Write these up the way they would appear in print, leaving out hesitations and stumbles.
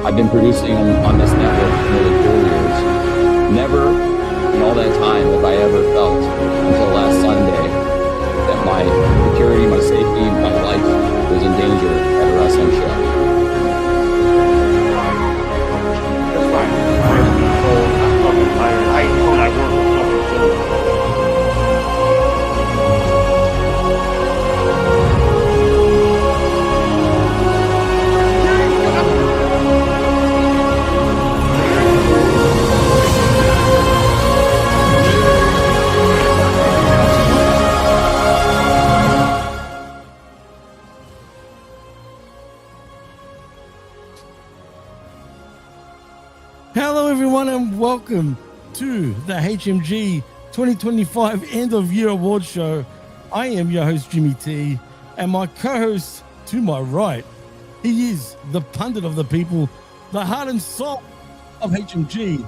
I've been producing on this network for nearly 4 years. Never in all that time have I ever felt until last Sunday that my security, my safety, my life was in danger at a wrestling show. That's fine. I'm fucking tired. I ain't told I work with fucking children. Hello, everyone, and welcome to the HMG 2025 End of Year Award Show. I am your host, Jimmy T, and my co-host to my right, he is the pundit of the people, the heart and soul of HMG,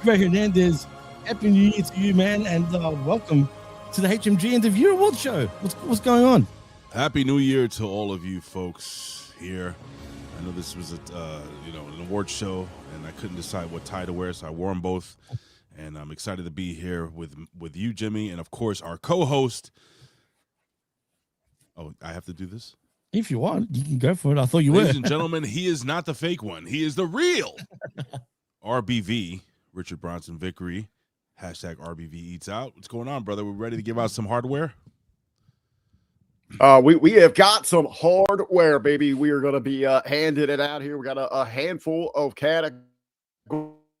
Ray Hernandez. Happy New Year to you, man, and welcome to the HMG End of Year Award Show. What's going on? Happy New Year to all of you folks here. I know this was an award show, and I couldn't decide what tie to wear, so I wore them both. And I'm excited to be here with you, Jimmy, and of course our co-host. Oh, I have to do this? If you want, you can go for it. I thought you Ladies were. and gentlemen, he is not the fake one. He is the real RBV, Richard Bronson Vickery. Hashtag RBV Eats Out. What's going on, brother? We're ready to give out some hardware? We have got some hardware, baby. We are going to be handing it out here. We got a handful of categories.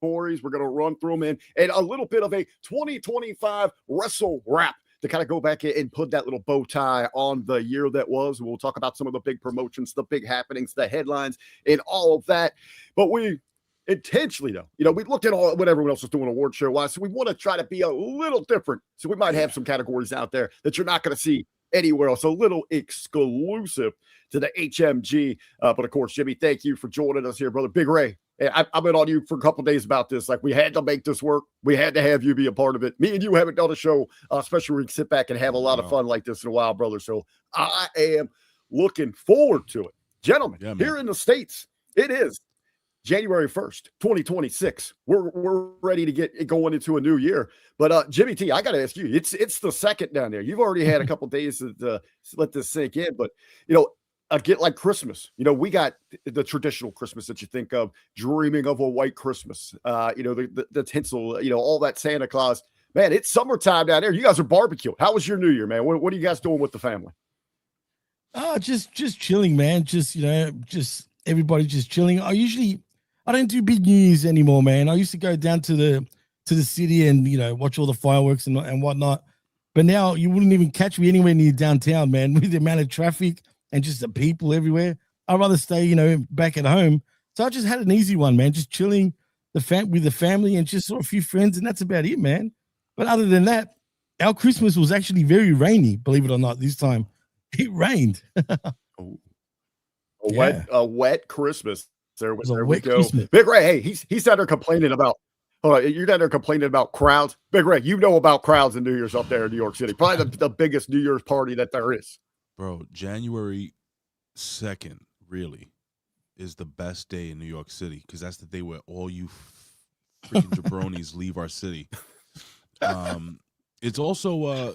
We're going to run through them and a little bit of a 2025 wrestle wrap to kind of go back and put that little bow tie on the year that was. We'll talk about some of the big promotions, the big happenings, the headlines, and all of that. But we intentionally, though, we looked at what everyone else was doing award show wise, so we want to try to be a little different. So we might have some categories out there that you're not going to see anywhere else, a little exclusive to the HMG. But of course, Jimmy, thank you for joining us here, brother. Big Ray, I've been on you for a couple of days about this. Like, we had to make this work. We had to have you be a part of it. Me and you haven't done a show, especially where we can sit back and have a lot of fun like this in a while, brother. So I am looking forward to it. Gentlemen, here in the States, it is January 1st, 2026. We're ready to get going into a new year. But Jimmy T, I got to ask you, it's the second down there. You've already had a couple days to let this sink in. But, get like Christmas. We got the traditional Christmas that you think of, dreaming of a white Christmas. The tinsel, all that Santa Claus. Man, it's summertime down there. You guys are barbecuing. How was your New Year, man? What are you guys doing with the family? Just chilling, man. Just everybody just chilling. I don't do big New Year's anymore, man. I used to go down to the city and watch all the fireworks and whatnot. But now you wouldn't even catch me anywhere near downtown, man, with the amount of traffic and just the people everywhere. I'd rather stay, back at home. So I just had an easy one, man. Just chilling with the family and just saw a few friends, and that's about it, man. But other than that, our Christmas was actually very rainy, believe it or not. This time it rained. A wet Christmas. There we go. Christmas. Big Ray, hey, he's down there complaining about. You're down there complaining about crowds. Big Ray, you know about crowds in New Year's up there in New York City. Probably the biggest New Year's party that there is. Bro, January 2nd really is the best day in New York City because that's the day where all you freaking jabronis leave our city. It's also,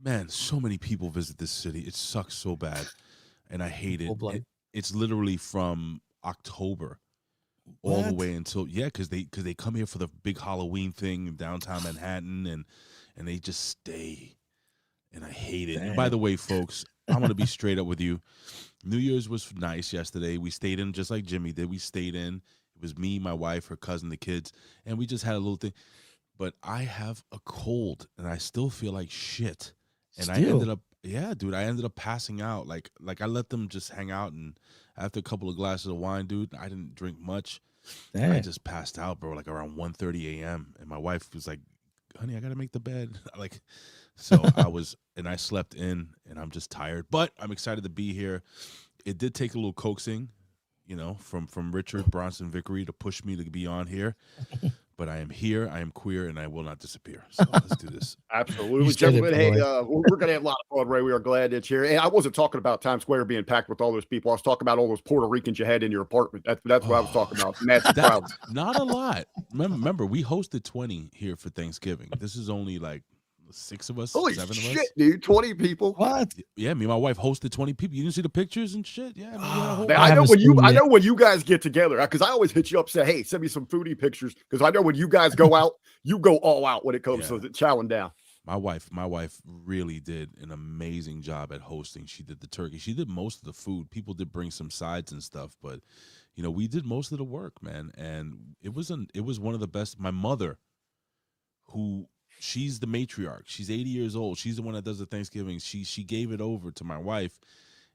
man, so many people visit this city. It sucks so bad, and I hate it. It's literally from October all the way until because they come here for the big Halloween thing in downtown Manhattan and they just stay, and I hate it. And by the way, folks, I'm gonna be straight up with you. New Year's was nice yesterday. We stayed in just like Jimmy did. We stayed in. It was me, my wife, her cousin, the kids, and we just had a little thing. But I have a cold and I still feel like shit. And I ended up passing out. Like I let them just hang out, and after a couple of glasses of wine, dude, I didn't drink much. I just passed out, bro, like around 1:30 a.m. And my wife was like, honey, I gotta make the bed. So I slept in, and I'm just tired. But I'm excited to be here. It did take a little coaxing, from Richard Bronson Vickery to push me to be on here. but I am here. I am queer, and I will not disappear. So let's do this. Absolutely, gentlemen. Hey, we're going to have a lot of fun, Ray. We are glad that you're here. And I wasn't talking about Times Square being packed with all those people. I was talking about all those Puerto Ricans you had in your apartment. That's what I was talking about. Not a lot. Remember, we hosted 20 here for Thanksgiving. This is only like 6 of us, Holy 7 shit, of us. Dude, 20 people. What? Yeah, me and my wife hosted 20 people. You didn't see the pictures and shit? Yeah. I know when you guys get together, because I always hit you up, say, hey, send me some foodie pictures, because I know when you guys go out, you go all out when it comes to chowing down. My wife really did an amazing job at hosting. She did the turkey. She did most of the food. People did bring some sides and stuff, but we did most of the work, man. And it was one of the best. My mother, she's the matriarch. She's 80 years old. She's the one that does the Thanksgiving. She gave it over to my wife,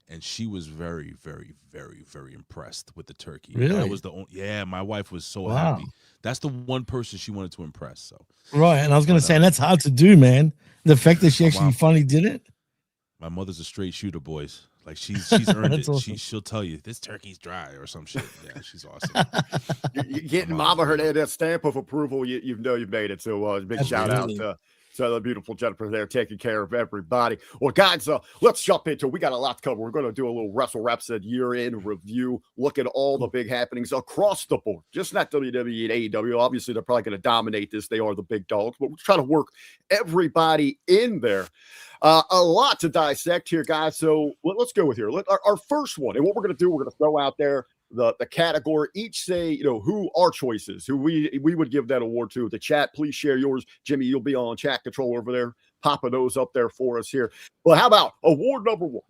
and she was very, very, very, very impressed with the turkey. Really? That was the only. Yeah, my wife was so happy. That's the one person she wanted to impress. So right, and I was gonna say, and that's hard to do, man. The fact that she actually finally did it. My mother's a straight shooter, boys. Like she's earned it. Awesome. She'll tell you this turkey's dry or some shit. Yeah, she's awesome. You're getting Mama Hernandez stamp of approval. You know you made it. So big shout out to the beautiful Jennifer there taking care of everybody. Well, guys, let's jump into it. We got a lot to cover. We're going to do a little Wrestle Rhapsody year-end review, look at all the big happenings across the board, just not WWE and AEW. Obviously, they're probably going to dominate this. They are the big dogs, but we're trying to work everybody in there. A lot to dissect here, guys. So let's go with here. Our first one, and what we're going to do, we're going to throw out there the category, each say, who our choices, who we would give that award to. The chat, please share yours. Jimmy, you'll be on chat control over there, popping those up there for us here. Well, how about award number 1?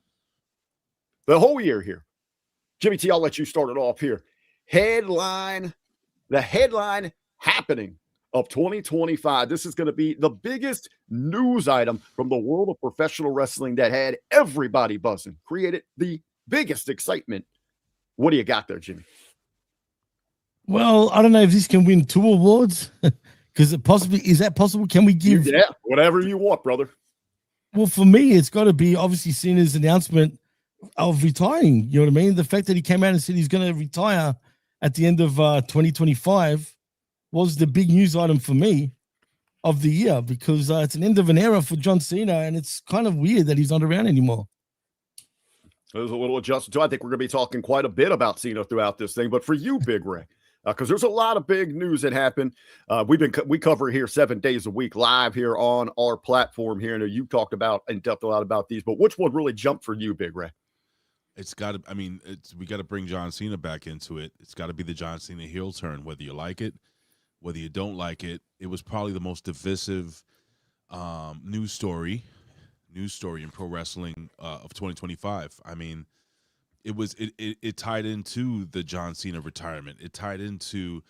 The whole year here. Jimmy T, I'll let you start it off here. The headline happening of 2025. This is going to be the biggest news item from the world of professional wrestling that had everybody buzzing, created the biggest excitement. What do you got there, Jimmy? Well, I don't know if this can win 2 awards, because is that possible? Can we give? Yeah, whatever you want, brother. Well, for me, it's got to be obviously Cena's announcement of retiring. You know what I mean? The fact that he came out and said he's going to retire at the end of 2025 was the big news item for me of the year, because it's an end of an era for John Cena, and it's kind of weird that he's not around anymore. There's a little adjustment too. I think we're going to be talking quite a bit about Cena throughout this thing. But for you, Big Ray, because there's a lot of big news that happened. We cover it here 7 days a week live here on our platform here. And you talked about in depth a lot about these, but which one really jumped for you, Big Ray? It's got to. I mean, we got to bring John Cena back into it. It's got to be the John Cena heel turn, whether you like it, whether you don't like it. It was probably the most divisive news story in pro wrestling of 2025. I mean, it tied into the John Cena retirement. It tied into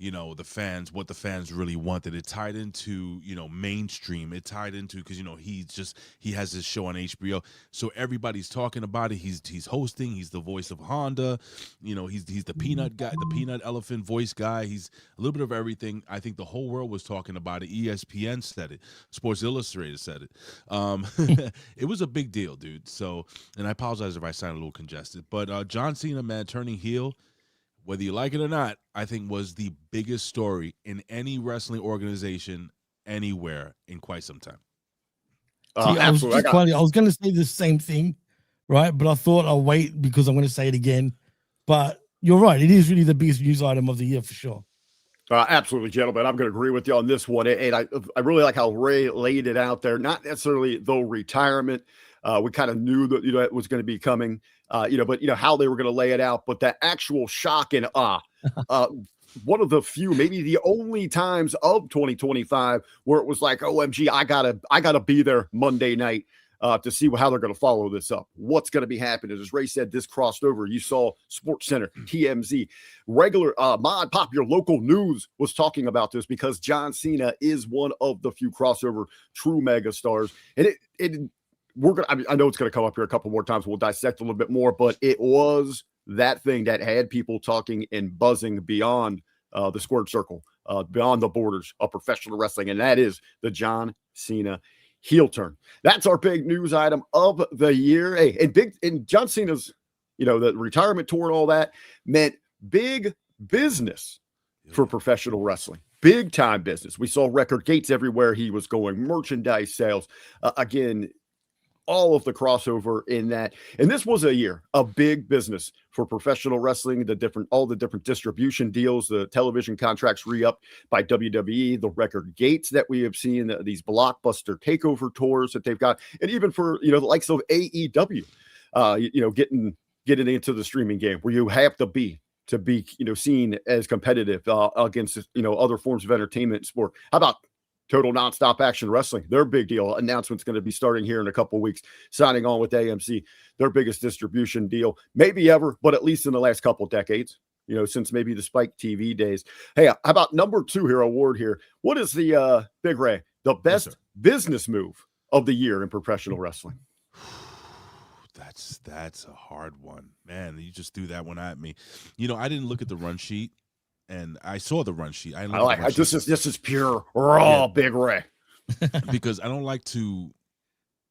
the fans, what the fans really wanted. It tied into mainstream. It tied into, because he has his show on HBO, so everybody's talking about it. He's hosting. He's the voice of Honda. He's the peanut guy, the peanut elephant voice guy. He's a little bit of everything. I think the whole world was talking about it. ESPN said it. Sports Illustrated said it. It was a big deal, dude. So, and I apologize if I sound a little congested, but John Cena, man, turning heel, whether you like it or not, I think was the biggest story in any wrestling organization anywhere in quite some time. I was going to say the same thing, right? But I thought I'll wait because I'm going to say it again. But you're right. It is really the biggest news item of the year for sure. Absolutely, gentlemen. I'm going to agree with you on this one. And I really like how Ray laid it out there. Not necessarily the retirement. We kind of knew that it was going to be coming. But how they were going to lay it out, but that actual shock and one of the few, maybe the only times of 2025 where it was like, OMG, I gotta be there Monday night to see how they're going to follow this up. What's going to be happening? As Ray said, this crossed over. You saw Sports Center, TMZ, regular Mod Pop, your local news was talking about this because John Cena is one of the few crossover true mega stars, and I know it's going to come up here a couple more times. We'll dissect a little bit more, but it was that thing that had people talking and buzzing beyond the squared circle, beyond the borders of professional wrestling, and that is the John Cena heel turn. That's our big news item of the year. Hey, and John Cena's, the retirement tour and all that meant big business for professional wrestling. big time business. We saw record gates everywhere he was going, merchandise sales. Again, all of the crossover in that. And this was a year of big business for professional wrestling, all the different distribution deals, the television contracts re-upped by WWE, the record gates that we have seen, these blockbuster takeover tours that they've got, and even for, the likes of AEW, getting into the streaming game where you have to be seen as competitive against, other forms of entertainment sport. How about Total Nonstop Action Wrestling? Their big deal announcement's going to be starting here in a couple of weeks, signing on with AMC, their biggest distribution deal maybe ever, but at least in the last couple of decades, since maybe the Spike TV days. Hey, how about number 2 here award here? What is the Big Ray, the best business move of the year in professional wrestling? That's a hard one, man. You just threw that one at me. I didn't look at the run sheet. And I saw the run sheet. This is pure raw Big Ray. Because I don't like to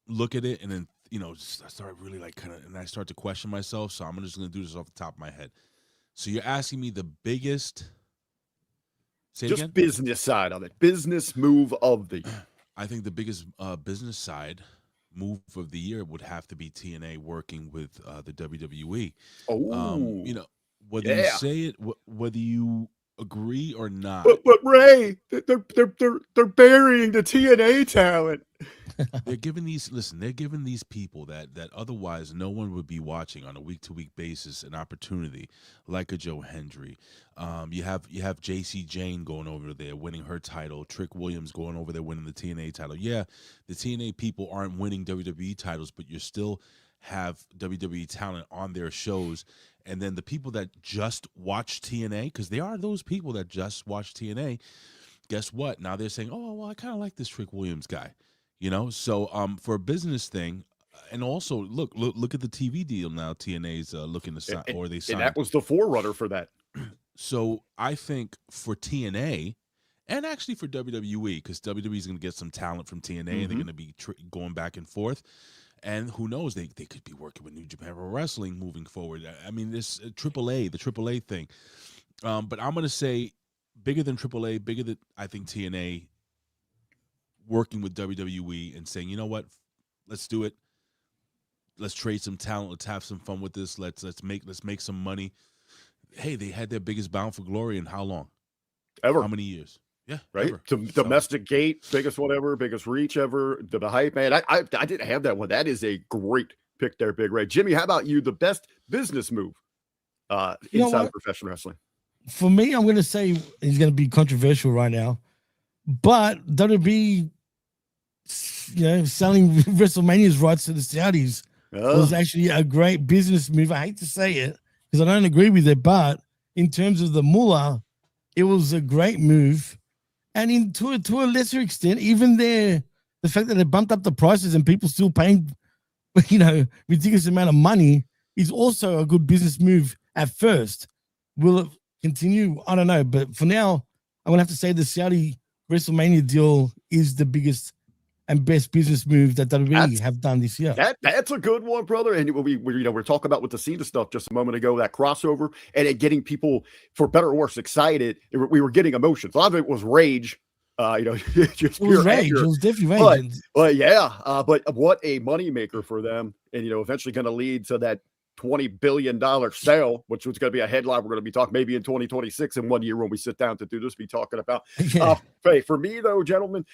look at it and then, I start really and I start to question myself. So I'm just going to do this off the top of my head. So you're asking me the biggest, business side of it, business move of the year. I think the biggest business side move of the year would have to be TNA working with the WWE. Oh, whether you say it, whether you agree or not. But Ray, they're burying the TNA talent. They're giving these people that otherwise no one would be watching on a week-to-week basis an opportunity, like a Joe Hendry. You have JC Jane going over there winning her title, Trick Williams going over there winning the TNA title. Yeah, the TNA people aren't winning WWE titles, but you still have WWE talent on their shows. And then the people that just watch TNA, because they are those people that just watch TNA, guess what? Now they're saying, oh, well, I kind of like this Trick Williams guy, So for a business thing, and also look at the TV deal now TNA's looking to sign, or they signed. And that was the forerunner for that. So I think for TNA, and actually for WWE, because WWE is going to get some talent from TNA, and they're going to be going back and forth. And who knows, they could be working with New Japan Pro Wrestling moving forward. I mean, this the AAA thing. But I'm going to say bigger than AAA, bigger than, I think, TNA working with WWE and saying, you know what, let's do it. Let's trade some talent. Let's have some fun with this. Let's make some money. Hey, they had their biggest Bound for Glory in how long? Ever. How many years? Yeah, right. Domestic gate, biggest reach ever. The hype, man. I didn't have that one. That is a great pick there, Big Ray. Jimmy, how about you? The best business move inside of professional wrestling. For me, I'm going to say he's going to be controversial right now, but WWE, selling WrestleMania's rights to the Saudis was actually a great business move. I hate to say it because I don't agree with it, but in terms of the mullah, it was a great move. And to a lesser extent, even the fact that they bumped up the prices and people still paying, ridiculous amount of money is also a good business move at first. Will it continue? I don't know. But for now, I'm going to have to say the Saudi WrestleMania deal is the biggest and best business move that WWE have done this year. That's a good one, brother. And we're talking about with the Cena stuff just a moment ago, that crossover and getting people, for better or worse, excited. We were getting emotions. A lot of it was rage. Just it was rage. It was definitely rage. But what a moneymaker for them, and eventually going to lead to that $20 billion sale, which was going to be a headline we're going to be talking maybe in 2026 in 1 year when we sit down to do this, be talking about. Hey, for me though, gentlemen,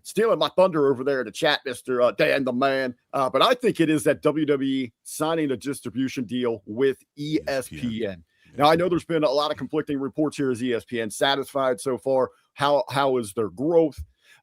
stealing my thunder over there in the chat, Mr. Dan the Man. But I think it is that WWE signing a distribution deal with ESPN. Now, I know there's been a lot of conflicting reports here. Is ESPN satisfied so far? How is their growth?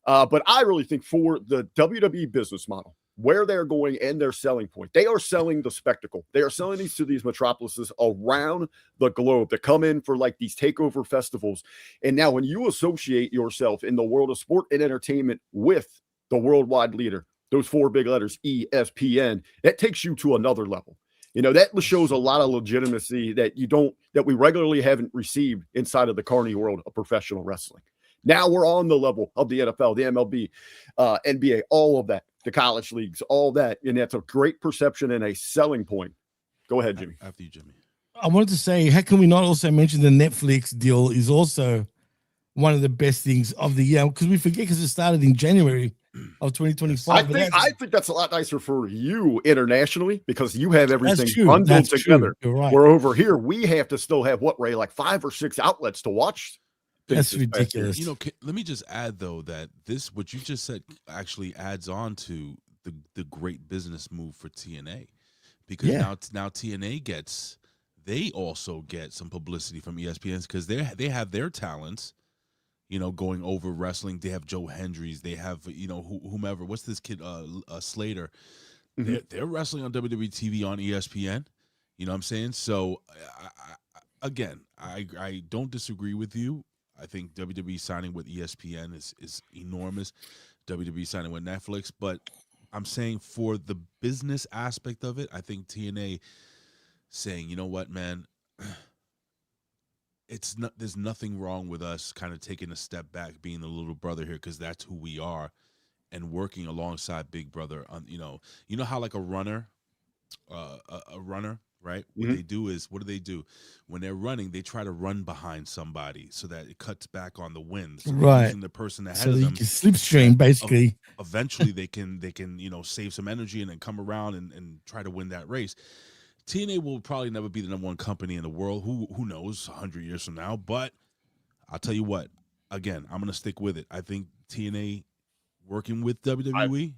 But I really think for the WWE business model, where they're going and their selling point, they are selling the spectacle. They are selling these to these metropolises around the globe that come in for like these takeover festivals. And now when you associate yourself in the world of sport and entertainment with the worldwide leader, those 4 big letters, ESPN, that takes you to another level. That shows a lot of legitimacy that we regularly haven't received inside of the carny world of professional wrestling. Now we're on the level of the NFL, the MLB, NBA, all of that, the college leagues, all that. And that's a great perception and a selling point. Go ahead, Jimmy. After you, Jimmy. I wanted to say, how can we not also mention the Netflix deal is also one of the best things of the year, because we forget because it started in January of 2025. I think that's a lot nicer for you internationally because you have everything true. bundled That's together. true. You're right. Where over here we have to still have what, Ray, like 5 or 6 outlets to watch. That's ridiculous. You know, let me just add though that what you just said actually adds on to the great business move for TNA, because now TNA they also get some publicity from ESPN because they have their talents, you know, going over wrestling. They have Joe Hendrys, they have, you know, whomever. What's this kid, Slater? Mm-hmm. They're wrestling on WWE TV on ESPN. You know what I'm saying? So I don't disagree with you. I think WWE signing with ESPN is enormous. WWE signing with Netflix, but I'm saying for the business aspect of it, I think TNA saying, you know what, man, there's nothing wrong with us kind of taking a step back, being the little brother here, because that's who we are, and working alongside Big Brother on, you know how like a runner, right? What they do is, what do? When they're running, they try to run behind somebody so that it cuts back on the wind. So right. Using the person ahead so of them. So you can slipstream, basically. Eventually, they can you know, save some energy and then come around and try to win that race. TNA will probably never be the #1 company in the world. Who knows, 100 years from now. But I'll tell you what, again, I'm going to stick with it. I think TNA working with WWE,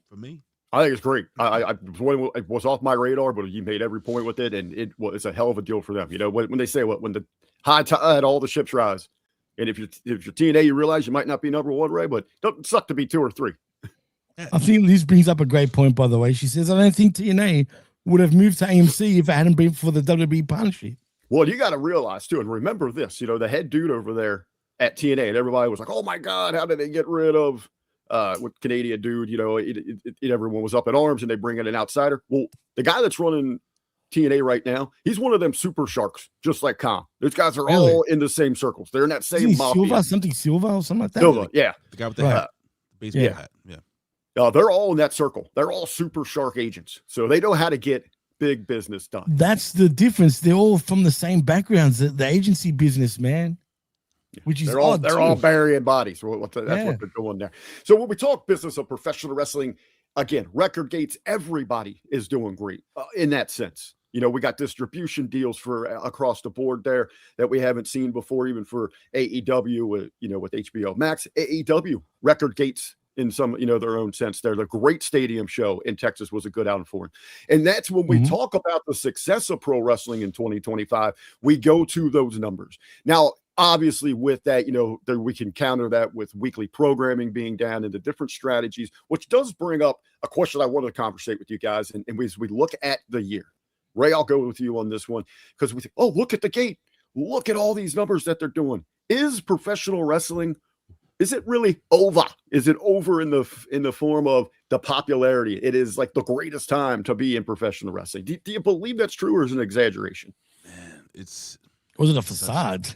for me, I think it's great. It was off my radar, but you made every point with it, and it's a hell of a deal for them. You know, when they say when the high tide, all the ships rise, and if you're TNA, you realize you might not be #1, Ray, but don't suck to be 2 or 3. I think Liz brings up a great point, by the way. She says, I don't think TNA would have moved to AMC if it hadn't been for the WWE partnership. Well, you got to realize, too, and remember this, you know, the head dude over there at TNA, and everybody was like, oh, my God, how did they get rid of with Canadian dude? You know, everyone was up in arms, and they bring in an outsider. Well, the guy that's running TNA right now, he's one of them super sharks, just like Khan. Those guys are all in the same circles. They're in that same mafia. Silva or something like that? Silva, yeah. The guy with the hat, baseball hat, yeah. They're all in that circle. They're all super shark agents. So they know how to get big business done. That's the difference. They're all from the same backgrounds, the agency business, man. Which is they're all burying bodies. That's what they're doing there. So when we talk business of professional wrestling, again, record gates, everybody is doing great in that sense. You know, we got distribution deals for across the board there that we haven't seen before, even for AEW, with HBO Max. AEW record gates in some, their own sense. They're the great stadium show in Texas was a good outing for him. And that's when we talk about the success of pro wrestling in 2025, we go to those numbers. Now, obviously with that, we can counter that with weekly programming being down and the different strategies, which does bring up a question I wanted to conversate with you guys. And as we look at the year, Ray, I'll go with you on this one because we think, oh, look at the gate. Look at all these numbers that they're doing. Is professional wrestling, is it really over? Is it over in the form of the popularity? It is like the greatest time to be in professional wrestling. Do you believe that's true, or is it an exaggeration? Man, was it a facade?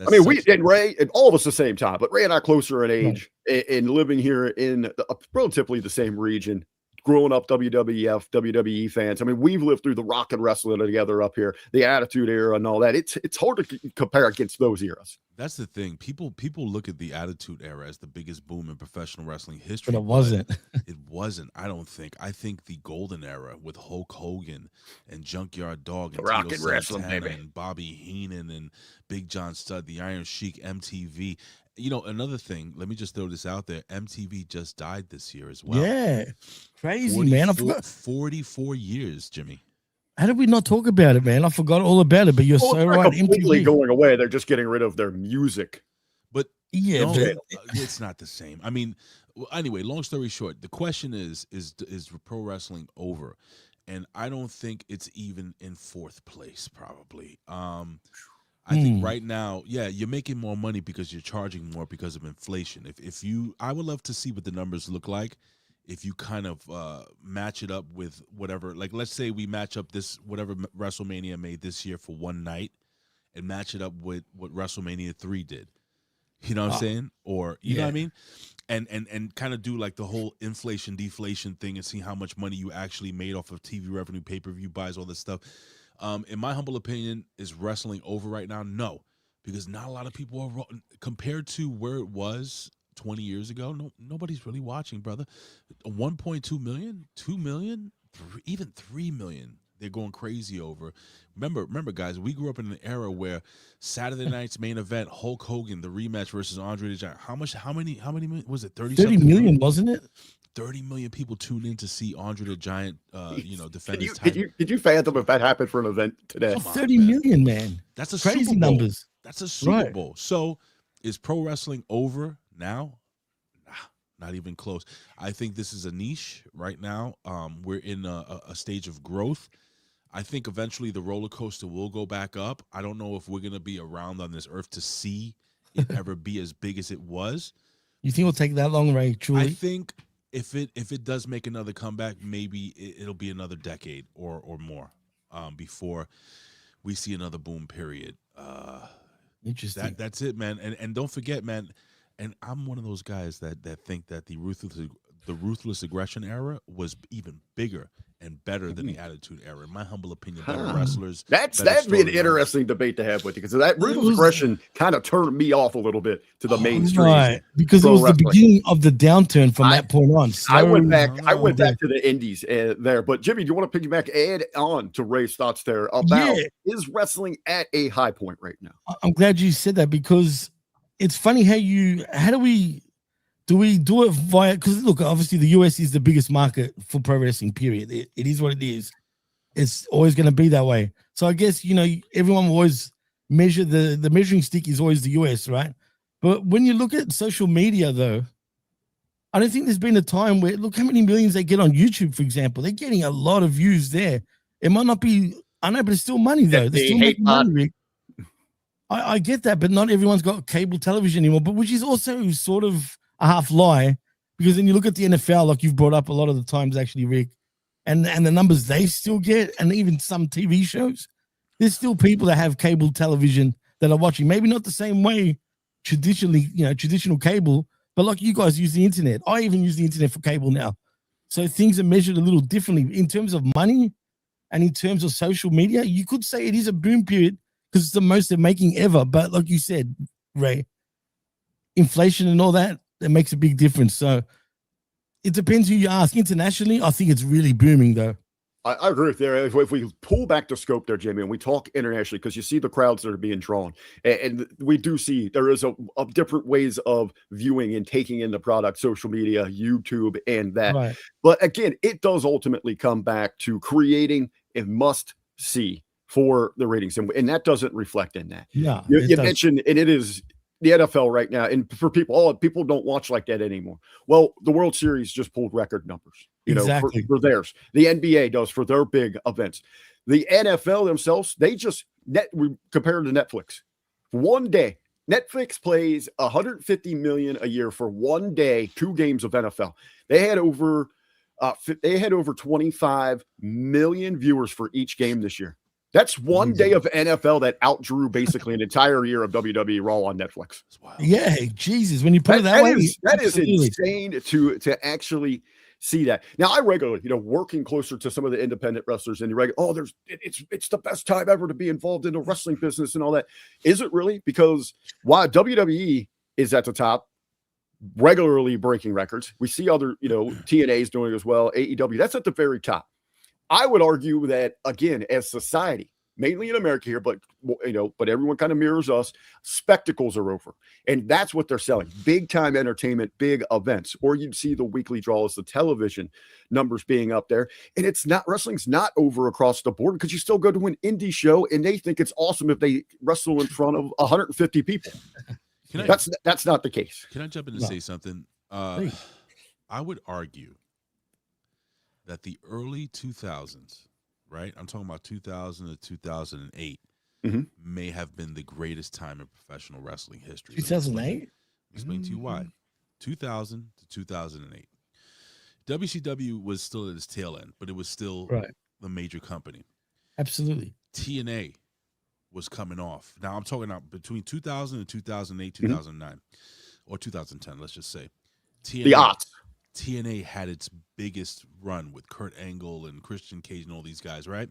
I mean, we and Ray and all of us the same time, but Ray and I closer in age and living here in relatively the same region. Growing up WWF, WWE fans. I mean, we've lived through the rock and wrestling together up here, the Attitude Era and all that. It's hard to compare against those eras. That's the thing. People look at the Attitude Era as the biggest boom in professional wrestling history. But it wasn't. It wasn't, I don't think. I think the Golden Era with Hulk Hogan and Junkyard Dog and rock and wrestling, baby, and Bobby Heenan and Big John Studd, the Iron Sheik, MTV. Another thing, let me just throw this out there. MTV just died this year as well. Yeah. Crazy, man. I forgot. 44 years, Jimmy. How did we not talk about it, man? I forgot all about it, but you're so right. Completely MTV going away. They're just getting rid of their music. But but it's not the same. I mean, anyway, long story short, the question is pro wrestling over? And I don't think it's even in 4th place, probably. I think right now, you're making more money because you're charging more because of inflation. I would love to see what the numbers look like if you kind of match it up with whatever. Like, let's say we match up this whatever WrestleMania made this year for one night, and match it up with what WrestleMania 3 did. You know what I'm saying? Or you know what I mean? And kind of do like the whole inflation deflation thing and see how much money you actually made off of TV revenue, pay-per-view buys, all this stuff. In my humble opinion, is wrestling over right now? No. because not a lot of people are compared to where it was 20 years ago. Nobody's really watching, brother. 1.2 million, 2 million, even 3 million. They're going crazy over. Remember, guys, we grew up in an era where Saturday night's main event, Hulk Hogan, the rematch versus Andre the Giant. How many was it? 30 million, wasn't it? 30 million people tuned in to see Andre the Giant, defend his title. Could you fathom if that happened for an event today? 30 million, man. That's a crazy Super Bowl. Numbers. That's a Super Bowl. So is pro wrestling over now? Nah, not even close. I think this is a niche right now. We're in a stage of growth. I think eventually the roller coaster will go back up. I don't know if we're going to be around on this earth to see it ever be as big as it was. You think it'll take that long, Ray? Truly? I think if it does make another comeback, maybe it'll be another decade or more before we see another boom period. Interesting. That's it, man. And don't forget, man. And I'm one of those guys that think that the ruthless aggression era was even bigger and better than the Attitude Era. In my humble opinion, better wrestlers. That'd be an interesting debate to have with you, because that ruthless aggression kind of turned me off a little bit to the mainstream. Right, because it was the beginning of the downturn from that point on. I went back to the indies there. But Jimmy, do you want to piggyback add on to Ray's thoughts there about is wrestling at a high point right now? I'm glad you said that, because it's funny how do we do it via, because look, obviously the US is the biggest market for pro wrestling, period. It is what it is. It's always going to be that way. So I guess, everyone will always measure the measuring stick is always the US, right? But when you look at social media, though, I don't think there's been a time where, look how many millions they get on YouTube, for example. They're getting a lot of views there. It might not be, I know, but it's still money, though. They're still making money, Rick. I get that, but not everyone's got cable television anymore, but which is also sort of a half lie, because then you look at the NFL, like you've brought up a lot of the times, actually, Rick, and the numbers they still get, and even some TV shows, there's still people that have cable television that are watching. Maybe not the same way traditionally, traditional cable, but like you guys use the internet. I even use the internet for cable now. So things are measured a little differently in terms of money and in terms of social media. You could say it is a boom period because it's the most they're making ever. But like you said, Ray, inflation and all that, that makes a big difference. So it depends who you ask. Internationally, I think it's really booming, though. I agree with there. If we pull back the scope there, Jamie, and we talk internationally, because you see the crowds that are being drawn, and we do see there is a different ways of viewing and taking in the product, social media, YouTube, and that. Right. But again, it does ultimately come back to creating a must-see for the ratings, and that doesn't reflect in that. Yeah, you mentioned, and it is the NFL right now, and for people don't watch like that anymore. Well, the World Series just pulled record numbers, exactly. for theirs. The NBA does for their big events. The NFL themselves, they just compared to Netflix. One day, Netflix plays $150 million a year for one day, 2 games of NFL. They had over 25 million viewers for each game this year. That's one day of NFL that outdrew basically an entire year of WWE Raw on Netflix. Yeah, Jesus, when you put it that way, that is insane to actually see that. Now, I regularly, working closer to some of the independent wrestlers, and it's the best time ever to be involved in the wrestling business and all that. Is it really? Because while WWE is at the top, regularly breaking records, we see other, TNA's doing it as well. AEW, that's at the very top. I would argue that, again, as society, mainly in America here, but everyone kind of mirrors us, spectacles are over. And that's what they're selling. Big time entertainment, big events. Or you'd see the weekly draws, the television numbers being up there. And wrestling's not over across the board, because you still go to an indie show and they think it's awesome if they wrestle in front of 150 people. That's not the case. Can I jump in and say something? I would argue that the early 2000s, right? I'm talking about 2000 to 2008, may have been the greatest time in professional wrestling history. 2008? Explain to you why. 2000 to 2008. WCW was still at its tail end, but it was still the major company. Absolutely. TNA was coming off. Now I'm talking about between 2000 and 2008, 2009, or 2010, let's just say. TNA had its biggest run with Kurt Angle and Christian Cage and all these guys, right?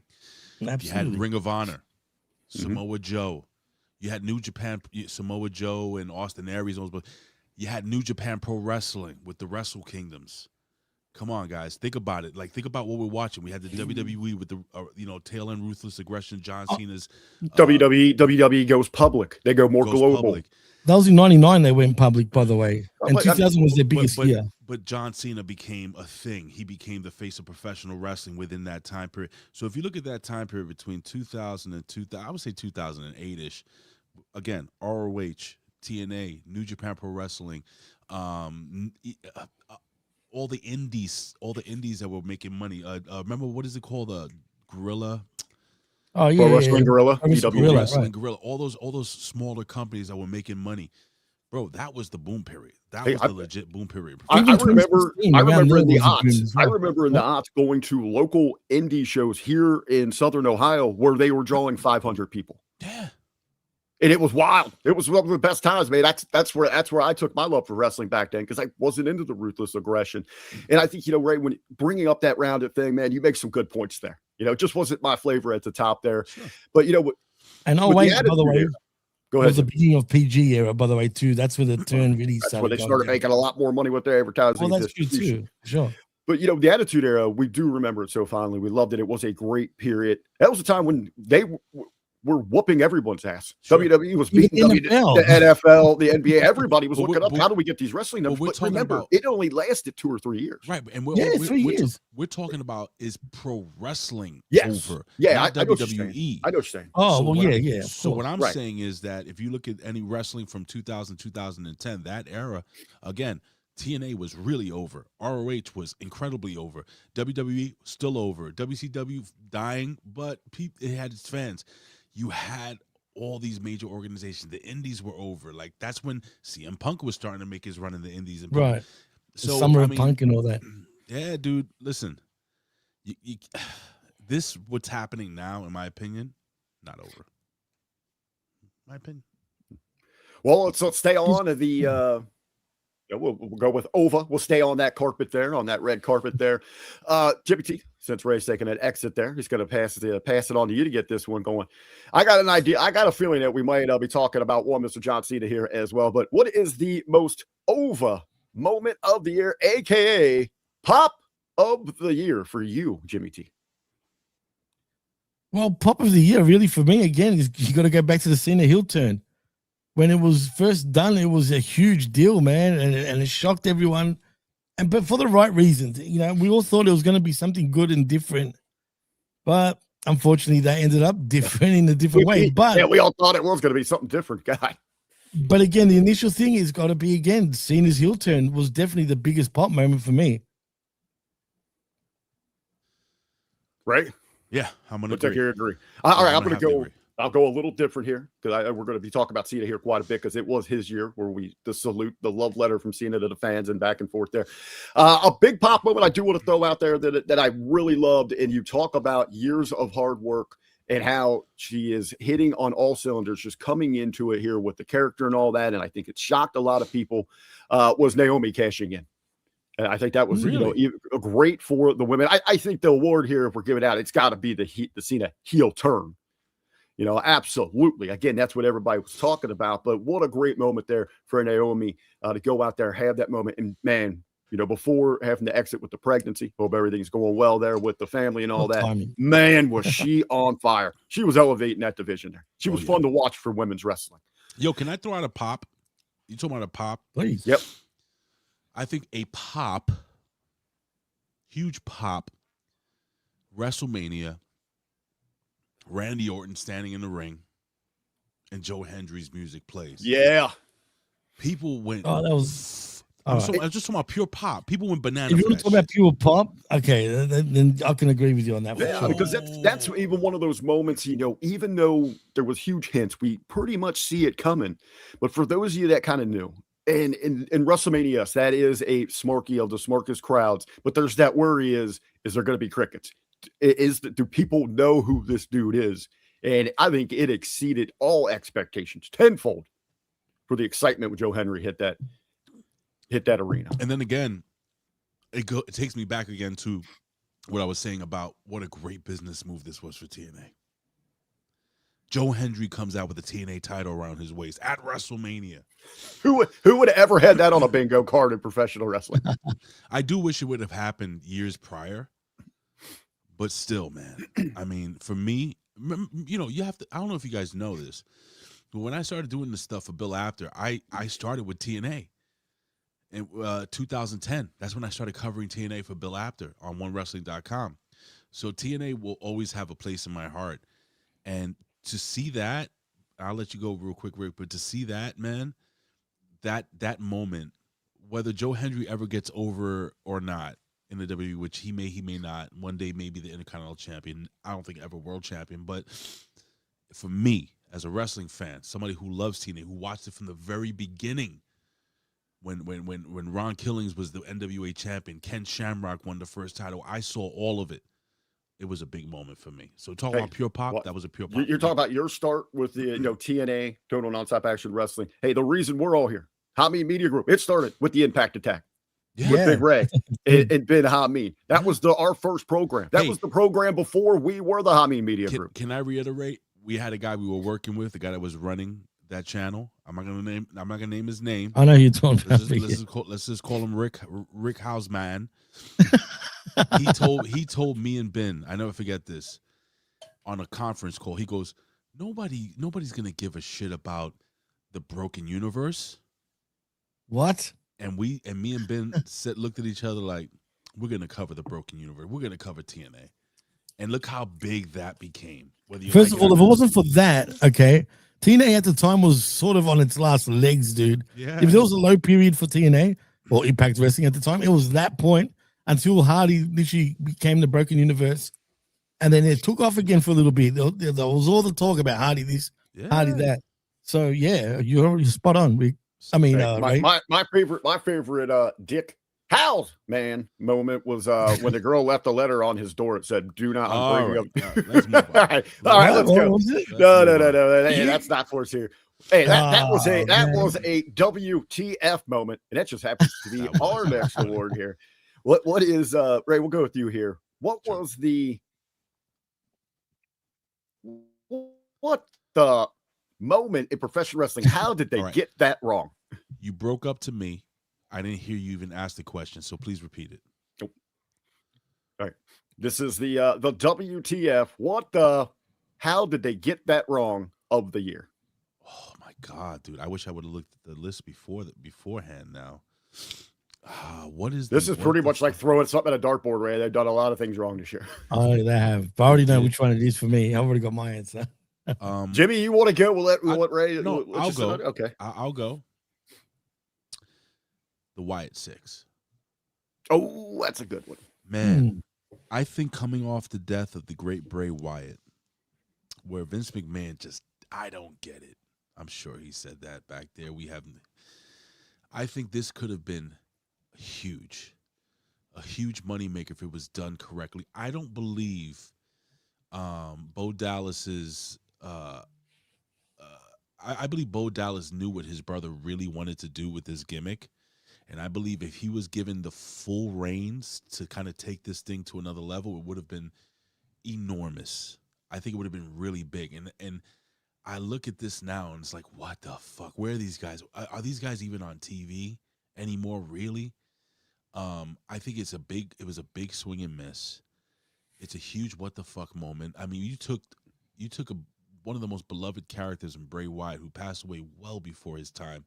Absolutely. You had Ring of Honor, Samoa Joe. You had New Japan, Samoa Joe and Austin Aries, but you had New Japan Pro Wrestling with the Wrestle Kingdoms. Come on, guys, think about it. Like, think about what we're watching. We had the WWE with the tail end Ruthless Aggression, John Cena's. WWE goes public. They go more global. Public. That was in '99. They went public, by the way, and 2000 was their biggest year. But John Cena became a thing. He became the face of professional wrestling within that time period. So if you look at that time period between 2000 and 2000, I would say 2008-ish. Again, ROH, TNA, New Japan Pro Wrestling, all the indies that were making money. Remember, what is it called? Gorilla. Oh yeah, Wrestling Gorilla, Gorilla, Wrestling Gorilla. All those smaller companies that were making money, bro. That was the boom period. That was the legit boom period. I remember in the odds. I remember in the odds going to local indie shows here in Southern Ohio where they were drawing 500 people. Yeah. And it was wild. It was one of the best times, man. That's where I took my love for wrestling back then, because I wasn't into the Ruthless Aggression. And I think, Ray, when bringing up that rounded thing, man, you make some good points there. It just wasn't my flavor at the top there. Sure. But and by the way, go ahead. It was the beginning of PG era, by the way, too. That's where the turn really started. That's where they started making a lot more money with their advertising. Well, that's true too. Sure. But the Attitude Era, we do remember it so fondly. We loved it. It was a great period. That was a time when they were whooping everyone's ass. Sure. WWE was beating the NFL, the NBA. Everybody was looking up. How do we get these wrestling numbers? But remember, it only lasted 2 or 3 years. Right. And 3 years. We're talking about is pro wrestling over. Yeah, I WWE. know what you're saying. Oh, yeah. So what I'm saying is that if you look at any wrestling from 2000, 2010, that era, again, TNA was really over. ROH was incredibly over. WWE still over. WCW dying, but it had its fans. You had all these major organizations. The indies were over. Like, that's when CM Punk was starting to make his run in the indies. And right. So Summer of Punk and all that. Yeah, dude, listen. This, what's happening now, in my opinion, not over. My opinion. Well, let's stay on the we'll go with Ova. We'll stay on that carpet there, on that red carpet there. Jimmy T, since Ray's taking an exit there, he's going to pass it on to you to get this one going. I got an idea. I got a feeling that we might be talking about Mr. John Cena here as well. But what is the most Ova moment of the year, a.k.a. pop of the year for you, Jimmy T? Well, pop of the year, really, for me, again, is you got to go back to the Cena heel turn. When it was first done, it was a huge deal, man, and it shocked everyone, but for the right reasons. We all thought it was going to be something good and different, but unfortunately, that ended up different in a different way. But we all thought it was going to be something different, guy. But again, the initial thing has got to be, again, Cena's heel turn was definitely the biggest pop moment for me. Right? Yeah, I'm going to agree. All right, I'm going to go. I'll go a little different here because we're going to be talking about Cena here quite a bit because it was his year where the salute, the love letter from Cena to the fans and back and forth there. A big pop moment I do want to throw out there that I really loved, and you talk about years of hard work and how she is hitting on all cylinders, just coming into it here with the character and all that, and I think it shocked a lot of people, was Naomi cashing in. And I think that was really great for the women. I think the award here, if we're giving out, it's got to be the Cena heel turn. Absolutely. Again, that's what everybody was talking about. But what a great moment there for Naomi to go out there, have that moment. And man, before having to exit with the pregnancy, hope everything's going well there with the family and all that. Timing. Man, was she on fire. She was elevating that division there. She was fun to watch for women's wrestling. Yo, can I throw out a pop? You talking about a pop? Please. Yep. I think a pop, huge pop, WrestleMania, Randy Orton standing in the ring, and Joe Hendry's music plays. Yeah. People went. Oh, that was. I was just talking about pure pop. People went bananas. If you want to talk about pure pop, okay, then I can agree with you on that. Yeah, sure. Because that's even one of those moments, even though there was huge hints, we pretty much see it coming. But for those of you that kind of knew, and in WrestleMania, yes, that is a smarky of the smarkest crowds. But there's that worry: is there going to be crickets? Do people know who this dude is? And I think it exceeded all expectations tenfold for the excitement when Joe Henry hit that arena. And then again, it takes me back again to what I was saying about what a great business move this was for TNA. Joe Hendry comes out with a TNA title around his waist at WrestleMania. Who would have ever had that on a bingo card in professional wrestling? I do wish it would have happened years prior, but still, man. I mean, for me, you know, you have to. I don't know if you guys know this, but when I started doing this stuff for Bill Apter, I started with TNA. In 2010, that's when I started covering TNA for Bill Apter on OneWrestling.com. So TNA will always have a place in my heart. And to see that, I'll let you go real quick, Rick, but to see that, man, that moment, whether Joe Hendry ever gets over or not in the WWE, which he may not, one day maybe the Intercontinental Champion, I don't think ever world champion, but for me, as a wrestling fan, somebody who loves TNA, who watched it from the very beginning, when Ron Killings was the NWA champion, Ken Shamrock won the first title, I saw all of it. It was a big moment for me. So talking about pure pop, that was a pure pop. You're talking about your start with the TNA, Total Nonstop Action Wrestling. Hey, the reason we're all here, Hamin Media Group, it started with the Impact Attack. With Big Ray and Ben Hamin. That was our first program. That was the program before we were the Hamin Media Group. Can I reiterate? We had a guy we were working with, the guy that was running that channel. I'm not gonna name his name. I know you told me. Let's just call him Rick Hausman. he told me and Ben, I never forget this, on a conference call. He goes, nobody's gonna give a shit about the broken universe. What? And me and Ben looked at each other like, we're gonna cover the broken universe. We're gonna cover TNA. And look how big that became. First of all, if it wasn't for that, okay, TNA at the time was sort of on its last legs, dude. Yeah. If there was a low period for TNA or Impact Wrestling at the time, it was that point until Hardy literally became the broken universe. And then it took off again for a little bit. There was all the talk about Hardy this, Hardy that. So, yeah, you're spot on. My favorite Dick House man moment was when the girl left a letter on his door. It said, "Do not." I'm bringing up. Let's move on. All right, let's go. No. Hey, that's not for us here. Hey, that was a WTF moment, and that just happens to be our next award here. What is Ray? We'll go with you here. What was the moment in professional wrestling? How did they get that wrong? You broke up to me. I didn't hear you even ask the question, so please repeat it. All right. This is the WTF. How did they get that wrong of the year? Oh my God, dude. I wish I would have looked at the list beforehand now. What is this? Is pretty much like throwing something at a dartboard, Ray. They've done a lot of things wrong this year. Oh, they have. I already know which one it is for me. I've already got my answer. Jimmy, you want to go? We'll let Ray. No, I'll go. Okay. I'll go. The Wyatt Six. Oh, that's a good one. Man, I think coming off the death of the great Bray Wyatt, where Vince McMahon I don't get it. I'm sure he said that back there. I think this could have been a huge moneymaker if it was done correctly. I don't believe Bo Dallas's I believe Bo Dallas knew what his brother really wanted to do with this gimmick. And I believe if he was given the full reins to kind of take this thing to another level, it would have been enormous. I think it would have been really big. And I look at this now and it's like, what the fuck? Where are these guys? Are these guys even on TV anymore, really? I think it was a big swing and miss. It's a huge what the fuck moment. I mean, you took one of the most beloved characters in Bray Wyatt, who passed away well before his time.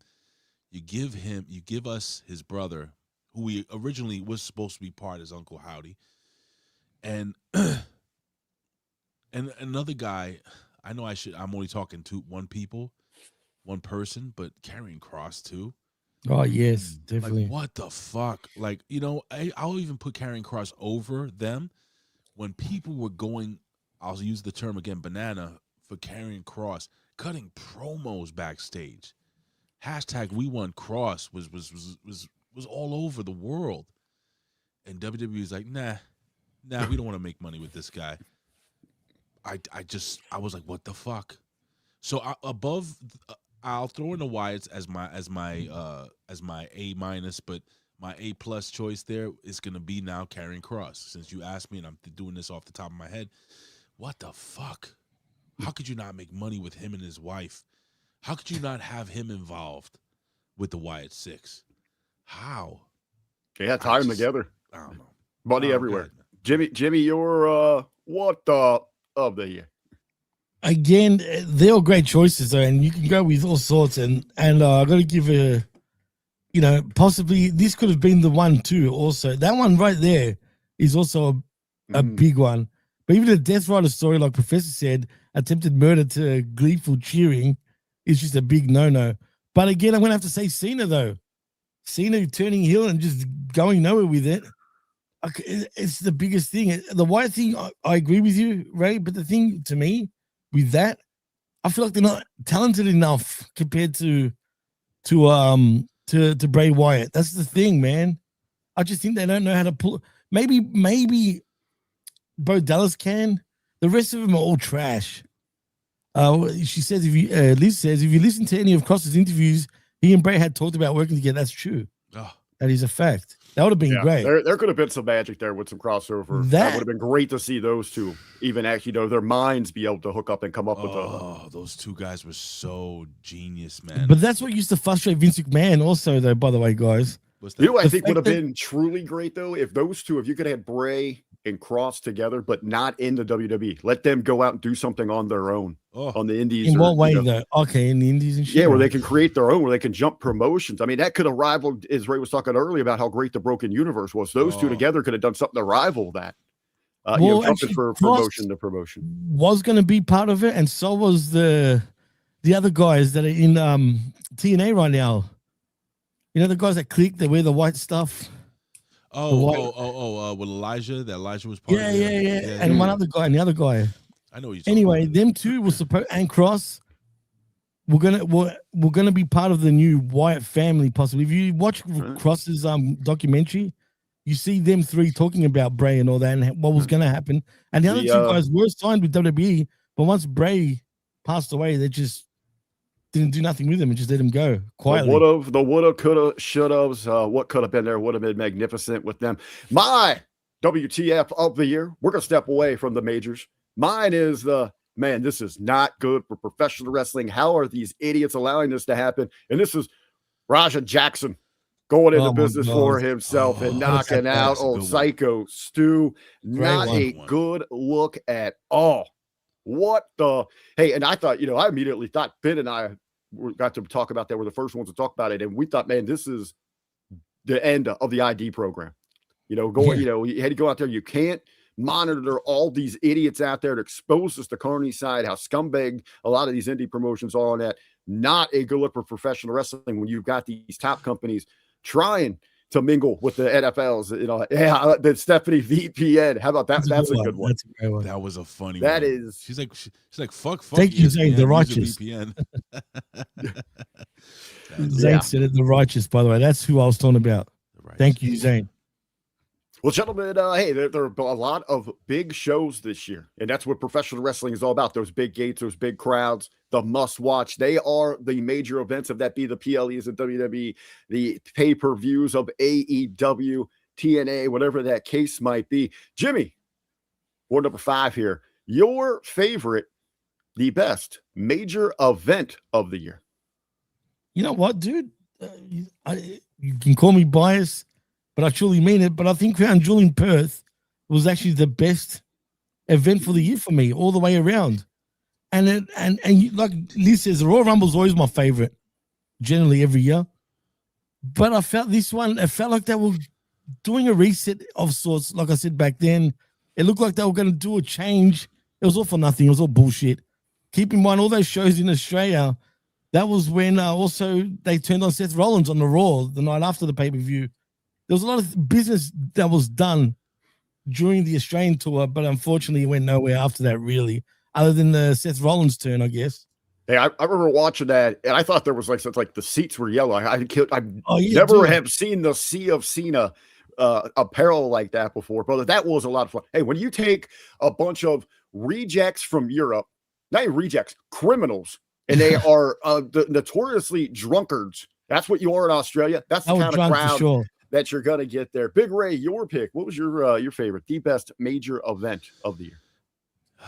You give us his brother, who he originally was supposed to be part as Uncle Howdy, and another guy. I know I'm only talking to one person, but Karrion Kross too. Oh yes, definitely. Like, what the fuck? Like, I'll even put Karrion Kross over them when people were going. I'll use the term again, banana for Karrion Kross, cutting promos backstage. Hashtag We Want Cross was all over the world, and WWE is like, nah, we don't want to make money with this guy. I was like, what the fuck? So I'll throw in the Wyatts as my A-, but my A+ choice there is gonna be now Karrion Kross. Since you asked me, and I'm doing this off the top of my head, what the fuck? How could you not make money with him and his wife? How could you not have him involved with the Wyatt Six? How? Yeah, tie them together. I don't know. Money everywhere. Jimmy, you're what of the year? Again, they're all great choices, though, and you can go with all sorts. And I got to give possibly this could have been the one too. Also, that one right there is also a big one. But even the Death Rider story, like Professor said, attempted murder to gleeful cheering is just a big no-no. But again, I'm going to have to say Cena, though. Cena turning heel and just going nowhere with it. It's the biggest thing. The Wyatt thing, I agree with you, Ray, but the thing to me with that, I feel like they're not talented enough compared to Bray Wyatt. That's the thing, man. I just think they don't know how to pull. Maybe Bo Dallas can. The rest of them are all trash. She says, Liz says, if you listen to any of Cross's interviews, he and Bray had talked about working together. That's true. Oh. That is a fact. That would have been great. There could have been some magic there with some crossover. That would have been great to see those two even actually, their minds be able to hook up and come up with those two guys were so genius, man. But that's what used to frustrate Vince McMahon also, though, by the way, guys. I think would have been truly great, though, if those two, if you could have Bray and Cross together, but not in the WWE. Let them go out and do something on their own on the indies. In what way, though? Okay, in the indies and shit. Yeah, where they can create their own, where they can jump promotions. I mean, that could have rivaled, as Ray was talking earlier about how great the Broken Universe was. Those two together could have done something to rival that. Jumping for promotion to promotion. Was going to be part of it, and so was the other guys that are in TNA right now. You know, the guys that click, they wear the white stuff. With Elijah, that Elijah was part of it. Yeah. And one other guy and the other guy. I know you. Anyway, them two were supposed, and Cross, we're gonna be part of the new Wyatt family, possibly. If you watch Cross's documentary, you see them three talking about Bray and all that and what was gonna happen. And the other two guys were signed with WWE, but once Bray passed away, they just didn't do nothing with him and just let him go quietly. The woulda, coulda, shoulda, what could have been there would have been magnificent with them. My WTF of the year, we're going to step away from the majors. Mine is this is not good for professional wrestling. How are these idiots allowing this to happen? And this is Raja Jackson going into business for himself and knocking out old Psycho Stu. Not a good look at all. What the? Hey, and I thought, I immediately thought Ben and I got to talk about that. We're the first ones to talk about it. And we thought, man, this is the end of the ID program. You had to go out there. You can't monitor all these idiots out there to expose us to Carney side, how scumbag a lot of these indie promotions are on that. Not a good look for professional wrestling when you've got these top companies trying to mingle with the NFLs, the Stephanie VPN. How about that? That's a good one. That's a great one. That was a funny one. She's like, fuck. Thank you, Zane, the righteous. VPN. Zane said it, the righteous, by the way. That's who I was talking about. Thank you, Zane. Well, gentlemen, hey, there are a lot of big shows this year, and that's what professional wrestling is all about. Those big gates, those big crowds, the must-watch. They are the major events of that, be the PLEs of WWE, the pay-per-views of AEW, TNA, whatever that case might be. Jimmy, board number 5 here. Your favorite, the best major event of the year? You know what, dude? You can call me biased, but I truly mean it. But I think Crown Jewel in Perth was actually the best event for the year for me, all the way around. And like Liz says, the Royal Rumble is always my favorite, generally every year. But I felt this one, it felt like they were doing a reset of sorts. Like I said back then, it looked like they were going to do a change. It was all for nothing. It was all bullshit. Keep in mind, all those shows in Australia, that was when also they turned on Seth Rollins on the Raw the night after the pay-per-view. There was a lot of business that was done during the Australian tour, but unfortunately it went nowhere after that, really, other than the Seth Rollins turn, I guess. Hey, I remember watching that, and I thought there was like the seats were yellow. I never have seen the Sea of Cena apparel like that before, brother. That was a lot of fun. Hey, when you take a bunch of rejects from Europe, not even rejects, criminals, and they are notoriously drunkards. That's what you are in Australia. That's the kind of crowd that you're going to get there. Big Ray, your pick. What was your favorite, the best major event of the year?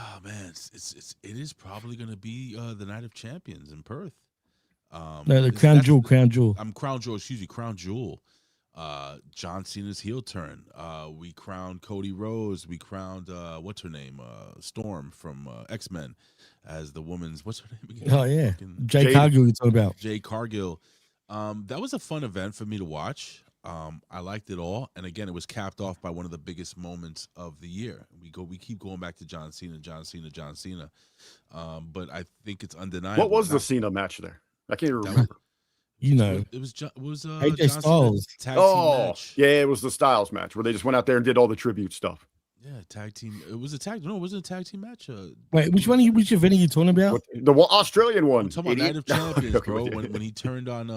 Oh man, it is probably going to be the Night of Champions in Perth. No, the Crown Jewel, Crown Jewel. Crown Jewel. Excuse me, Crown Jewel. John Cena's heel turn. We crowned Cody Rhodes. We crowned what's her name? Storm from X-Men as the woman's what's her name again? Oh yeah, Jay Cargill. You're talking about Jay Cargill. That was a fun event for me to watch. I liked it all, and again, it was capped off by one of the biggest moments of the year. We keep going back to John Cena. But I think it's undeniable. What was the Cena match there? I can't remember. It was AJ Styles. Tag team match. Yeah, it was the Styles match where they just went out there and did all the tribute stuff. Yeah, tag team. It was a tag. No, it wasn't a tag team match. Wait, which event are you talking about? The Australian one. I'm talking about Night of Champions, bro. when he turned on.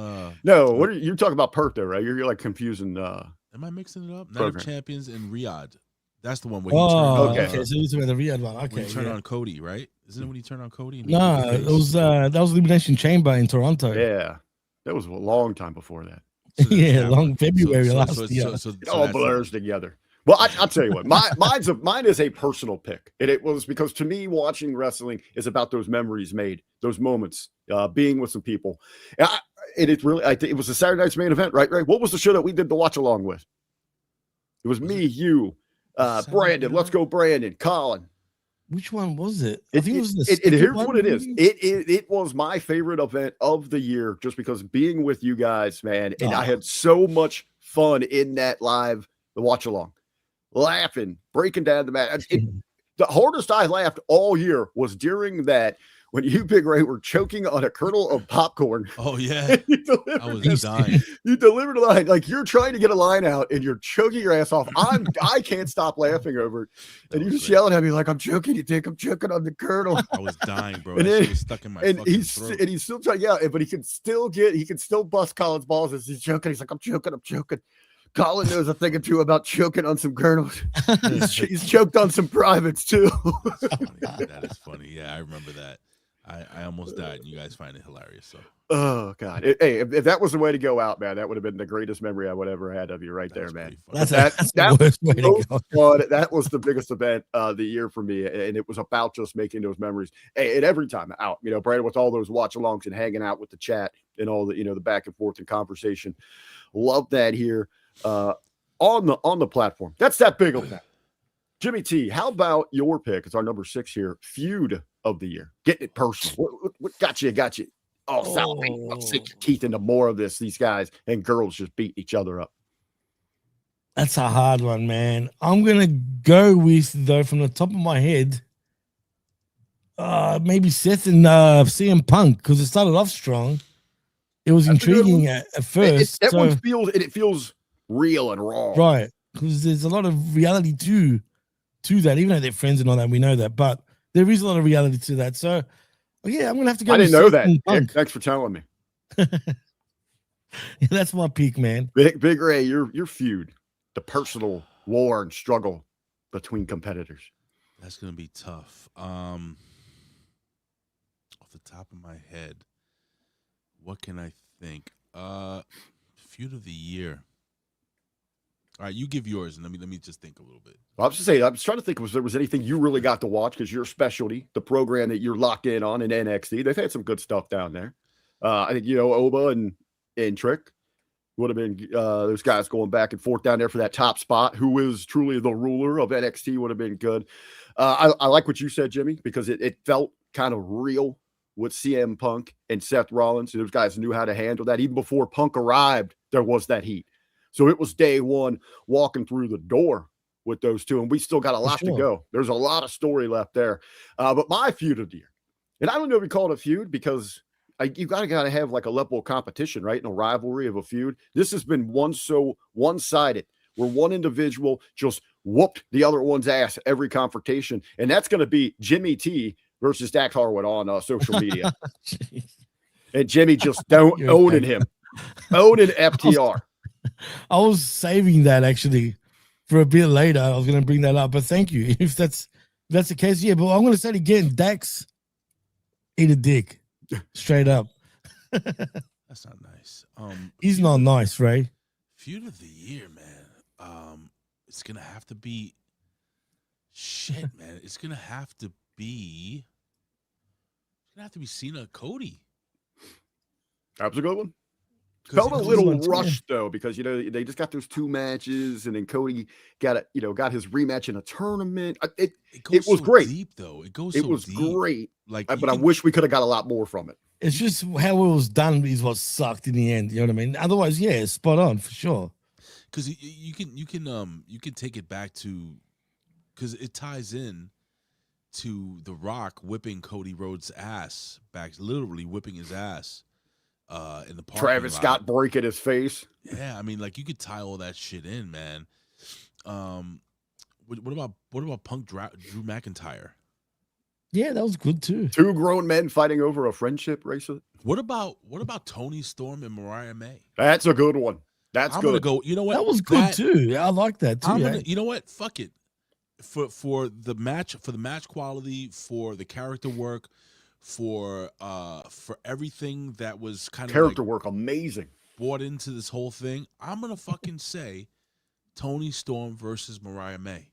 No, what are you talking about? Perth, though, right? You're like confusing. Am I mixing it up? Night program. of Champions in Riyadh. That's the one where he turned. Okay, so you're talking about the Riyadh one. Okay, when he turned on Cody, right? Isn't it when he turned on Cody? No, it was that was Elimination Chamber in Toronto. Yeah, that was a long time before that. So yeah, long February last year. It all blurs together. Well, I'll tell you what, mine is a personal pick. And it was because to me, watching wrestling is about those memories made, those moments, being with some people. And it really, I think it was the Saturday Night's Main Event, right? What was the show that we did the watch along with? It was me, you, Brandon. Let's go, Brandon, Colin. Which one was it? I think it was here's what it is. It was my favorite event of the year just because being with you guys, man, and I had so much fun in that the watch along. Laughing, breaking down the match. The hardest I laughed all year was during that when you, Big Ray, were choking on a kernel of popcorn. Oh yeah, I was dying. You delivered a line like you're trying to get a line out and you're choking your ass off. I can't stop laughing over it, and you're just yelling at me like I'm choking. You think I'm choking on the kernel? I was dying, bro. And then, was stuck in my fucking throat. And he's still trying, but he can still bust Colin's balls as he's choking. He's like, I'm choking. Colin knows a thing or two about choking on some kernels. He's choked on some privates too. That is funny. Yeah, I remember that. I almost died, and you guys find it hilarious. So, oh god, hey, if that was the way to go out, man, that would have been the greatest memory I would ever had of you, right there, man. That's the worst way to go. Fun. That was the biggest event of the year for me, and it was about just making those memories. And every time out, Brandon, with all those watch-alongs and hanging out with the chat and all the the back and forth and conversation. Love that here. On the platform. That's that big event. Jimmy T, how about your pick? It's our number 6 here. Feud of the year. Getting it personal. What got you? Oh, salivate. I'll sink your teeth into more of this. These guys and girls just beat each other up. That's a hard one, man. I'm gonna go with, though, from the top of my head, maybe Seth and CM Punk, because it started off strong. It was intriguing at first. That one feels real and raw, right? Because there's a lot of reality to that, even though they're friends and all that, we know that, but there is a lot of reality to that. So yeah, I'm gonna have to go. I didn't know that. Yeah, thanks for telling me. Yeah, that's my peak, man. Big Ray, your feud, the personal war and struggle between competitors. That's gonna be tough. Off the top of my head, what can I think? Feud of the year. All right, you give yours, and let me just think a little bit. I was trying to think if there was anything you really got to watch because your specialty, the program that you're locked in on in NXT, they've had some good stuff down there. I think Oba and Trick would have been those guys going back and forth down there for that top spot. Who is truly the ruler of NXT would have been good. I like what you said, Jimmy, because it felt kind of real with CM Punk and Seth Rollins. Those guys knew how to handle that. Even before Punk arrived, there was that heat. So it was day one walking through the door with those two, and we still got a lot to go. There's a lot of story left there. But my feud of the year, and I don't know if we call it a feud because you gotta have like a level of competition, right? And a rivalry of a feud. This has been one-sided, where one individual just whooped the other one's ass every confrontation, and that's going to be Jimmy T versus Dax Harwood on social media. And Jimmy just owning him, owning FTR. I was saving that actually for a bit later. I was going to bring that up, but thank you. If that's the case, yeah. But I'm going to say it again. Dax, eat a dick, straight up. That's not nice. He's not nice, Ray. Feud of the year, man. It's going to have to be shit, man. It's going to have to be Cena Cody. That was a good one. Felt a it little was, rushed though, because they just got those 2 matches, and then Cody got his rematch in a tournament. It was so great, deep though. It was deep. great. Like, but I wish we could have got a lot more from it. It's just how it was done is what sucked in the end. You know what I mean? Otherwise, yeah, spot on for sure. Because you can take it back to, because it ties in to The Rock whipping Cody Rhodes' ass back, literally whipping his ass in the parking Travis lot. Scott breaking his face. Yeah, I mean, like, you could tie all that shit in, man. What about Punk Drew McIntyre? Yeah, that was good too. 2 grown men fighting over a friendship racer. What about Tony Storm and Mariah May? That's a good one. I'm gonna go. You know what? That was good too. Yeah, I like that too. You know what? Fuck it. For the match quality, for the character work, for everything that was kind of character work, amazing. Bought into this whole thing. I'm gonna fucking say Tony Storm versus Mariah May.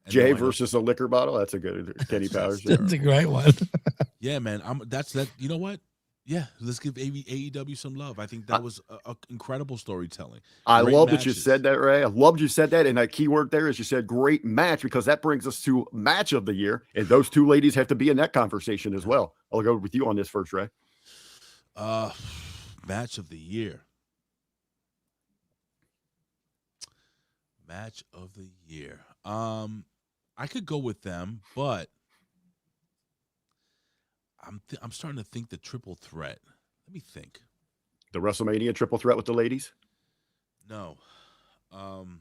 And Jay versus a liquor bottle. That's a good Kenny Powers. That's a great one. Yeah, man. That's that. You know what? Yeah, let's give AEW some love. I think that was a incredible storytelling. I love that you said that, Ray. I loved you said that, and that key word there is you said great match, because that brings us to match of the year, and those 2 ladies have to be in that conversation as well. I'll go with you on this first, Ray. Match of the year. Match of the year. I could go with them, but I'm starting to think the triple threat. Let me think. The WrestleMania triple threat with the ladies? No. Damn,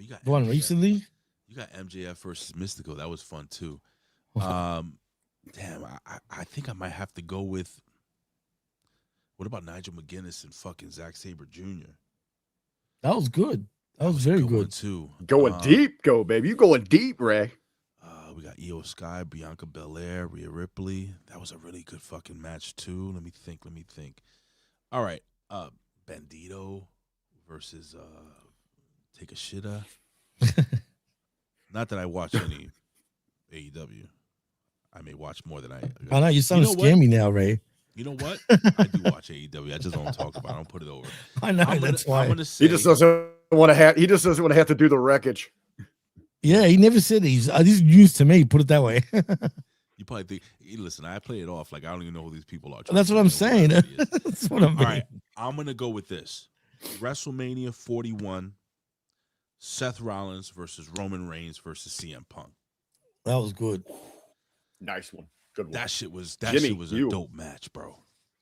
you got the one recently? You got MJF versus Mystical. That was fun too. Damn, I think I might have to go with, what about Nigel McGuinness and fucking Zack Sabre Jr.? That was good. That was very good too. Going deep, baby. You going deep, Ray. We got Io Sky, Bianca Belair, Rhea Ripley. That was a really good fucking match too. Let me think. All right. Bandito versus Takeshita. Not that I watch any AEW. I may watch more than I know you're starting to scare me now, Ray. You know what? I do watch AEW. I just don't talk about it. I don't put it over. I know, that's why. I'm gonna say, he just doesn't want to have to do the wreckage. Yeah, he never said these. This is news to me. Put it that way. You probably think, hey, listen, I play it off like I don't even know who these people are. That's what I'm saying. That's what I'm. All right, I'm gonna go with this: WrestleMania 41, Seth Rollins versus Roman Reigns versus CM Punk. That was good. Nice one. Good one. That shit was a dope match, bro.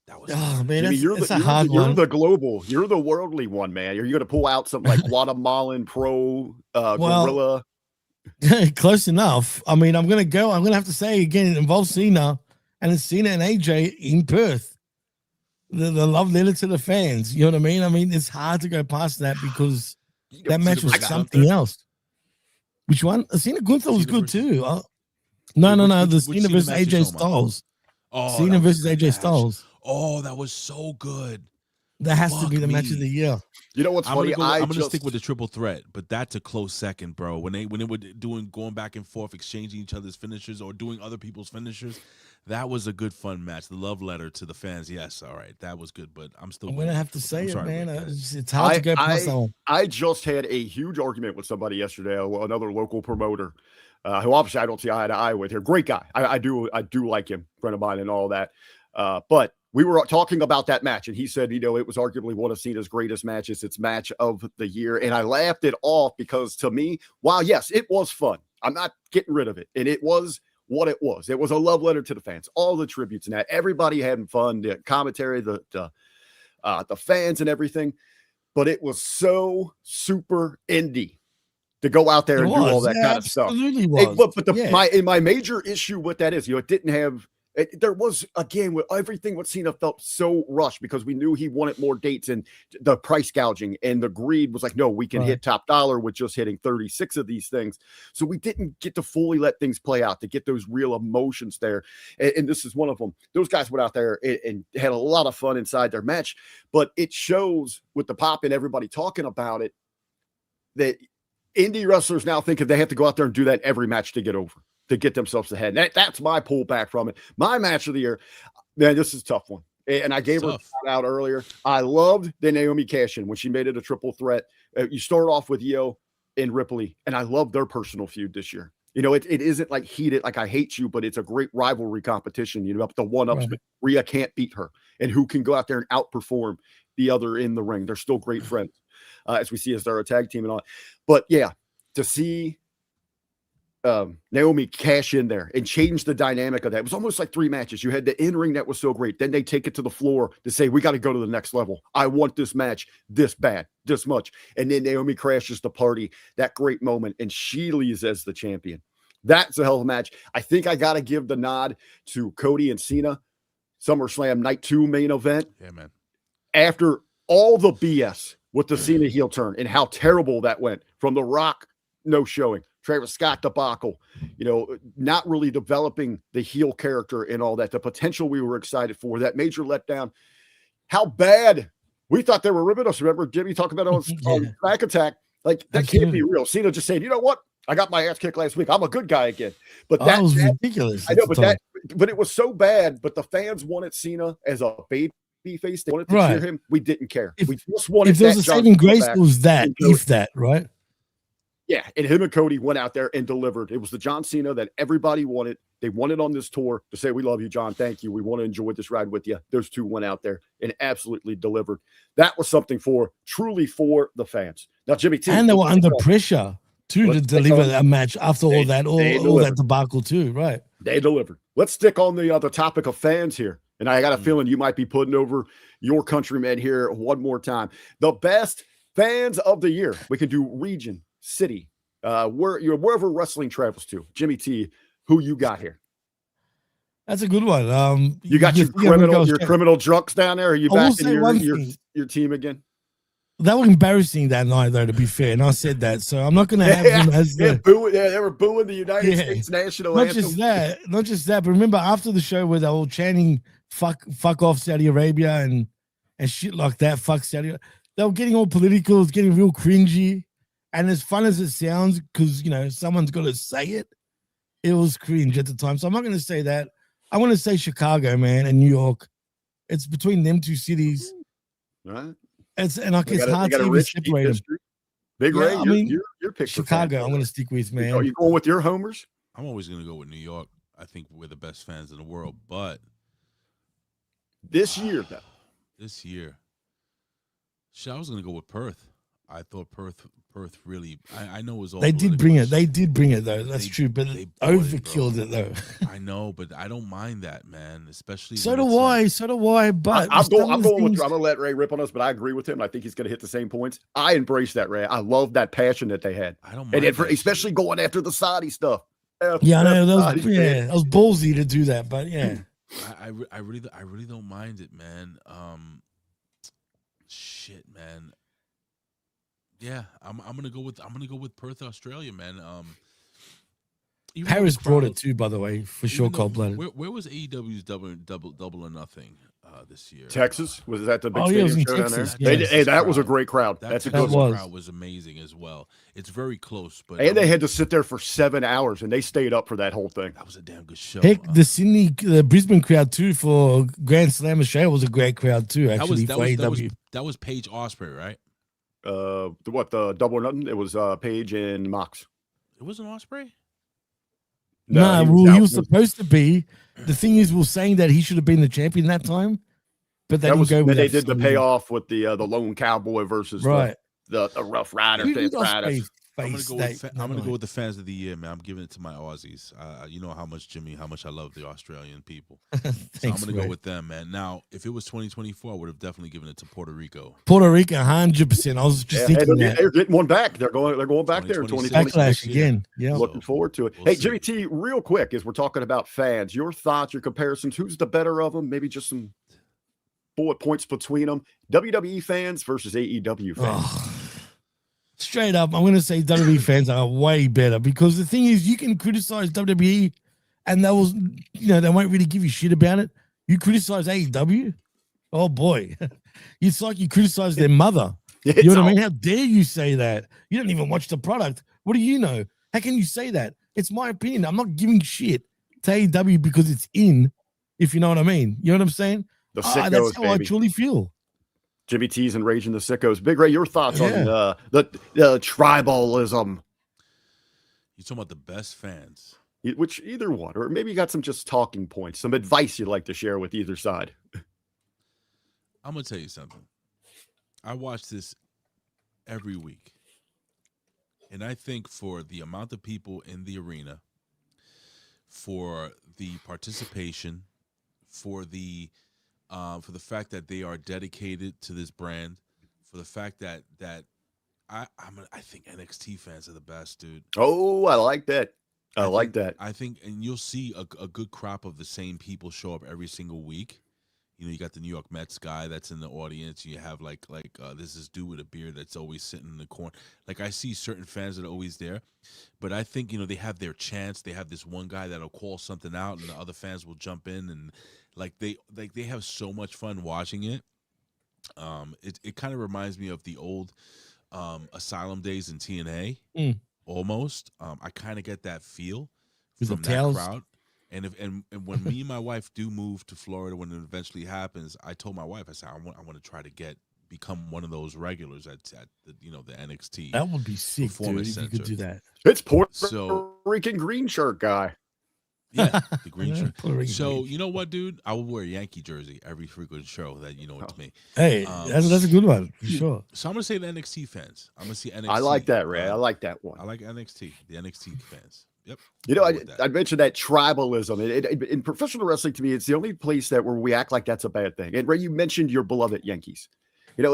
That was. Oh man, Jimmy, you're a hard one. You're the global. You're the worldly one, man. Are you gonna pull out something like Guatemalan Pro Gorilla? Close enough. I mean, I'm gonna have to say again, it involves Cena, and it's Cena and AJ in Perth. The love letter to the fans. You know what I mean? I mean, it's hard to go past that because that match was something else. Which one? Cena Gunther was good too. No. The Cena versus AJ Styles. Oh, Cena versus AJ Styles. Oh, that was so good. That has to be the match of the year. You know what's funny? I'm gonna stick with the triple threat, but that's a close second, bro. When they were going back and forth, exchanging each other's finishers or doing other people's finishers, that was a good fun match. The love letter to the fans. Yes, all right, that was good. But I'm gonna have to say it, man. It's hard to go past that one. I just had a huge argument with somebody yesterday, another local promoter, who obviously I don't see eye to eye with here. Great guy. I do like him, friend of mine, and all that. But we were talking about that match, and he said, it was arguably one of Cena's greatest matches. It's match of the year. And I laughed it off because to me, while yes, it was fun, I'm not getting rid of it. And it was what it was. It was a love letter to the fans, all the tributes and that, everybody having fun, the commentary, the fans and everything. But it was so super indie to go out there and do all that kind of stuff. But my major issue with that is, it didn't have. There was, again, with everything what Cena felt so rushed because we knew he wanted more dates and the price gouging and the greed was like, no, we can hit top dollar with just hitting 36 of these things. So we didn't get to fully let things play out to get those real emotions there. And this is one of them. Those guys went out there and had a lot of fun inside their match, but it shows with the pop and everybody talking about it that indie wrestlers now think that they have to go out there and do that every match to get over. to get themselves ahead. That's my pullback from it. My match of the year, man, this is a tough one. And I gave her a shout out earlier. I loved the Naomi cash-in when she made it a triple threat. You start off with Io and Ripley, and I love their personal feud this year. You know, it isn't like heated, like I hate you, but it's a great rivalry competition. You know, up the one-ups, but Rhea can't beat her. And who can go out there and outperform the other in the ring? They're still great friends, as we see as they're a tag team and all. But yeah, to see Naomi cash in there and change the dynamic of that. It was almost like 3 matches. You had the in-ring that was so great. Then they take it to the floor to say, we got to go to the next level. I want this match this bad, this much. And then Naomi crashes the party, that great moment, and she leaves as the champion. That's a hell of a match. I think I got to give the nod to Cody and Cena, SummerSlam Night 2 main event. Yeah, man. After all the BS with the Cena heel turn and how terrible that went from The Rock, no showing. Travis Scott debacle, you know, not really developing the heel character and all that, the potential we were excited for, that major letdown. How bad we thought they were ripping us. Remember Jimmy talking about on Back Attack? Like, that can't be real. Cena just saying, you know what? I got my ass kicked last week. I'm a good guy again. But that was ridiculous. I know, but it was so bad. But the fans wanted Cena as a baby face. They wanted to cheer him. We didn't care. We just wanted. If there was a saving grace, it was that. If that, right? Yeah, and him and Cody went out there and delivered. It was the John Cena that everybody wanted. They wanted on this tour to say, we love you, John. Thank you. We want to enjoy this ride with you. Those two went out there and absolutely delivered. That was something truly for the fans. Now, Jimmy T. And they were under pressure, too, to deliver that match after all that debacle, too, right? They delivered. Let's stick on the topic of fans here. And I got a feeling you might be putting over your countrymen here one more time. The best fans of the year. We can do region, city, wherever wrestling travels to. Jimmy T, who you got here? That's a good one. You got your criminal drunks down there? Are you back in your team again? That was embarrassing that night, though, to be fair. And I said that. So I'm not going to have them as they were booing the United States national anthem. Not just that. But remember, after the show where they were all chanting, fuck off Saudi Arabia and shit like that, fuck Saudi Arabia, they were getting all political. It was getting real cringy. And as fun as it sounds, because, you know, someone's got to say it, it was cringe at the time. So I'm not going to say that. I want to say Chicago, man, and New York. It's between them two cities. Right. It's hard to even separate them. Big Ray, I mean, your pick. Chicago, I'm going to stick with, man. Are you going with your homers? I'm always going to go with New York. I think we're the best fans in the world. But this year, though. This year. I was going to go with Perth. I thought Perth really. I know it was all. They did bring it. They did bring it though. That's true. But they overkilled it though. I know, but I don't mind that, man. Especially so do I. But I'm gonna let Ray rip on us, but I agree with him. I think he's gonna hit the same points. I embrace that, Ray. I love that passion that they had. I don't mind, especially going after the Saudi stuff. I know that was ballsy to do that, but yeah. I really don't mind it, man. Shit, man. Yeah, I'm gonna go with Perth, Australia, man. Paris brought it too, by the way, for sure. Cold blooded. Where was AEW's double or nothing this year? Texas, was that the big stadium show down there? Yes. That was a great crowd. That's a good one. Crowd was amazing as well. It's very close, but they had to sit there for 7 hours, and they stayed up for that whole thing. That was a damn good show. Heck, the Brisbane crowd too for Grand Slam Australia was a great crowd too. Actually, that was Paige Osprey, right? The double or nothing? It was Paige and Mox. It wasn't Osprey? No, he was supposed to be. The thing is, we're saying that he should have been the champion that time, but they didn't go with they did the payoff with the lone cowboy versus the Rough Rider. I'm gonna go with the fans of the year, man. I'm giving it to my Aussies. You know how much I love the Australian people. So I'm gonna go with them, man. Now, if it was 2024, I would have definitely given it to Puerto Rico. 100%. I was just thinking that they're getting one back. They're going back there in 2026 backlash again. Yeah, looking forward to it. Hey, Jimmy T, real quick, as we're talking about fans, your thoughts, your comparisons. Who's the better of them? Maybe just some bullet points between them. WWE fans versus AEW fans. Straight up, I'm going to say WWE fans are way better because the thing is, you can criticize WWE and they won't really give you shit about it. You criticize AEW, oh boy, it's like you criticize their mother. You know what I mean? How dare you say that? You don't even watch the product. What do you know? How can you say that? It's my opinion. I'm not giving shit to AEW because it's in, if you know what I mean. You know what I'm saying? The Sickos, that's how baby. I truly feel. Jimmy T's and Raging the Sickos. Big Ray, your thoughts on the tribalism? You talking about the best fans? Which either one, or maybe you got some just talking points, some advice you'd like to share with either side. I'm gonna tell you something. I watch this every week, and I think for the amount of people in the arena, for the participation, for the fact that they are dedicated to this brand, for the fact that I think NXT fans are the best, dude. Oh, I like that. I like that. I think, and you'll see a good crop of the same people show up every single week. You know, you got the New York Mets guy that's in the audience. You have like this is dude with a beard that's always sitting in the corner. Like, I see certain fans that are always there, but I think, you know, they have their chance. They have this one guy that'll call something out, and the other fans will jump in, and they have so much fun watching it. It kind of reminds me of the old Asylum days in TNA. Almost. I kind of get that feel from that crowd. And when me and my wife do move to Florida, when it eventually happens, I told my wife, I said, I want to try to become one of those regulars at the, you know, the NXT. That would be sick, dude, if you could do that. It's Puerto Rican green shirt guy. Yeah, the green shirt. So, you know what, dude? I will wear a Yankee jersey every frequent show that, you know, it's me. Hey, that's a good one, for sure. So I'm going to say the NXT fans. I'm going to see NXT. I like that, Ray. I like that one. I like NXT, the NXT fans. Yep. You know, I mentioned that tribalism. In professional wrestling, to me, it's the only place where we act like that's a bad thing. And Ray, you mentioned your beloved Yankees. You know,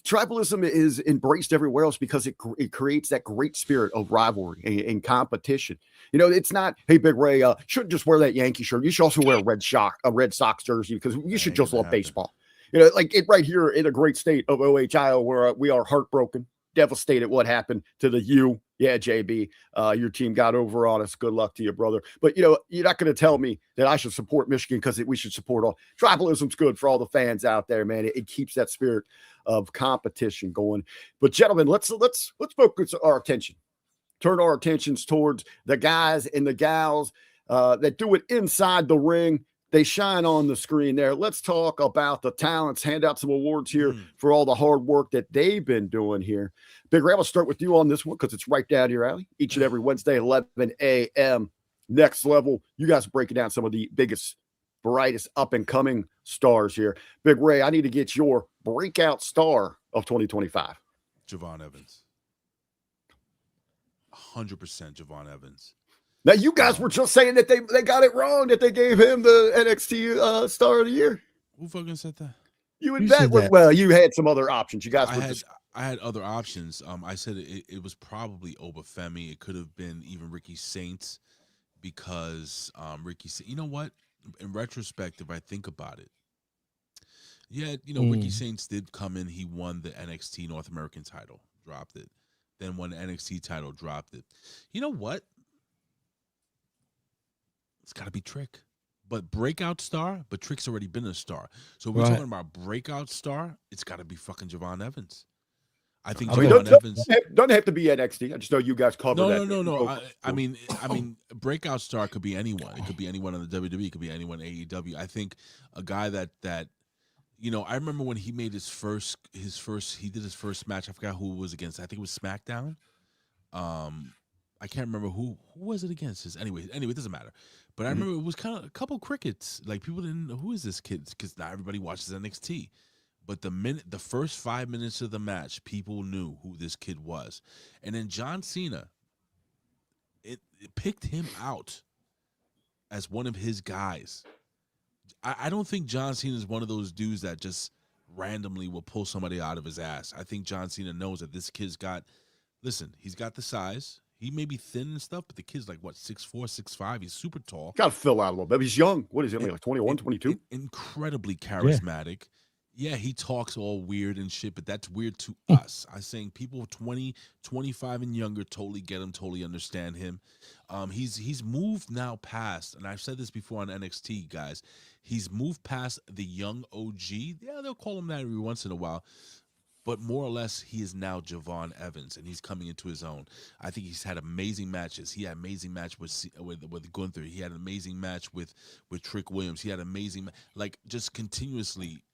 tribalism is embraced everywhere else because it creates that great spirit of rivalry and competition. You know, it's not, hey, Big Ray, shouldn't just wear that Yankee shirt. You should also wear a Red Sox jersey because you should just love baseball. You know, like right here in a great state of Ohio where we are heartbroken, devastated what happened to the U. Yeah, JB, your team got over on us. Good luck to you, brother. But, you know, you're not going to tell me that I should support Michigan because we should support all. Tribalism's good for all the fans out there, man. It keeps that spirit of competition going. But, gentlemen, let's focus our attention. Turn our attentions towards the guys and the gals that do it inside the ring. They shine on the screen there. Let's talk about the talents, hand out some awards here for all the hard work that they've been doing here. Big Ray, I'll start with you on this one because it's right down your alley. Each and every Wednesday, 11 a.m. Next Level. You guys are breaking down some of the biggest, brightest up-and-coming stars here. Big Ray, I need to get your breakout star of 2025. Javon Evans. 100% Javon Evans. Now, you guys were just saying that they got it wrong, that they gave him the NXT Star of the Year. Who fucking said that? You and that. Well, you had some other options. You guys I had other options. I said it was probably Obafemi. It could have been even Ricky Saints because you know what? In retrospect, if I think about it, yeah, you know, Ricky Saints did come in. He won the NXT North American title, dropped it. Then won the NXT title, dropped it. You know what? It's got to be Trick. But breakout star, but Trick's already been a star. So we're talking about breakout star, it's got to be fucking Javon Evans. I think Javon Evans doesn't have to be NXT. I just know you guys cover that. No. I mean, breakout star could be anyone. It could be anyone on the WWE. It could be anyone AEW. I think a guy that you know, I remember when he made his first he did his first match. I forgot who it was against. I think it was SmackDown. I can't remember who was it against. Anyway, it doesn't matter. But I remember it was kind of a couple crickets. Like, people didn't know, who is this kid? Because not everybody watches NXT. But the first 5 minutes of the match, people knew who this kid was. And then John Cena, it picked him out as one of his guys. I don't think John Cena is one of those dudes that just randomly will pull somebody out of his ass. I think John Cena knows that this kid's he's got the size. He may be thin and stuff, but the kid's like, what, 6'4", 6'5"? He's super tall. Got to fill out a little bit. He's young. What is he, like 21, 22? Incredibly charismatic. Yeah, he talks all weird and shit, but that's weird to us. I'm saying people 20, 25 and younger totally get him, totally understand him. He's moved now past, and I've said this before on NXT, guys, he's moved past the young OG. Yeah, they'll call him that every once in a while. but more or less, he is now Javon Evans, and he's coming into his own. I think he's had amazing matches. He had an amazing match with Gunther. He had an amazing match with Trick Williams. He had amazing, just continuously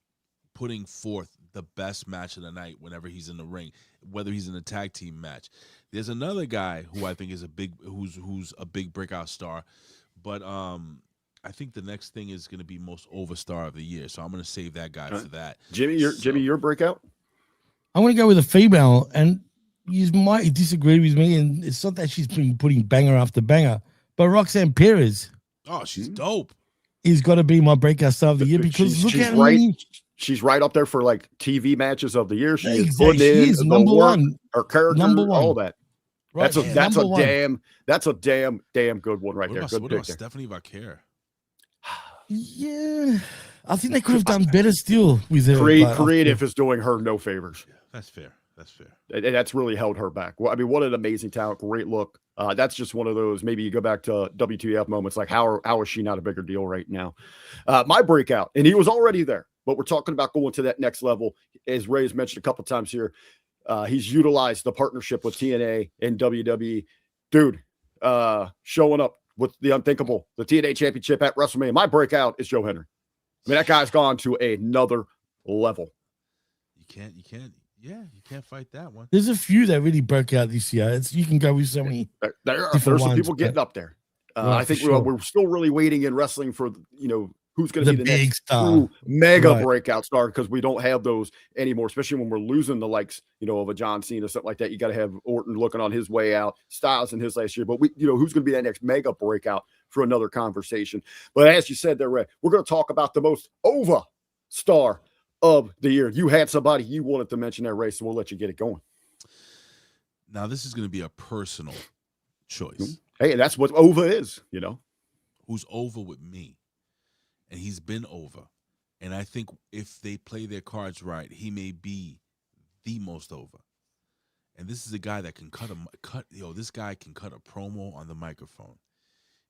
putting forth the best match of the night whenever he's in the ring, whether he's in a tag team match. There's another guy who I think is who's a big breakout star, but I think the next thing is going to be most over star of the year. So I'm going to save that guy for that. Jimmy, your breakout? I'm going to go with a female, and you might disagree with me, and it's not that she's been putting banger after banger, but Roxanne Perez. Oh, she's dope. He's got to be my breakout star of the year because look at she's right up there for like TV matches of the year. She is number one. Her character, number one. all that. Right. That's a damn good one right there. Good pick. Stephanie Vaquer. Yeah, I think they could have done better still with her. Creative is doing her no favors. Yeah, that's fair. And that's really held her back. Well, I mean, what an amazing talent, great look. That's just one of those. Maybe you go back to WTF moments, like how is she not a bigger deal right now? My breakout, and he was already there, but we're talking about going to that next level. As Ray's mentioned a couple of times here, he's utilized the partnership with TNA and WWE. Dude, showing up with the unthinkable, the TNA championship at WrestleMania. My breakout is Joe Henry. I mean, that guy's gone to another level. You can't fight that one. There's a few that really broke out this year. You can go with so many. There are some people getting up there. I think we're still really waiting in wrestling for, who's going to be the next true mega breakout star, because we don't have those anymore, especially when we're losing the likes, of a John Cena, something like that. You got to have Orton looking on his way out, Styles in his last year. But who's going to be that next mega breakout for another conversation? But as you said there, Ray, we're going to talk about the most over star of the year. You had somebody you wanted to mention there, Ray, so we'll let you get it going. Now, this is going to be a personal choice. Hey, that's what over is, Who's over with me? And he's been over. And I think if they play their cards right, he may be the most over. And this is a guy that can this guy can cut a promo on the microphone.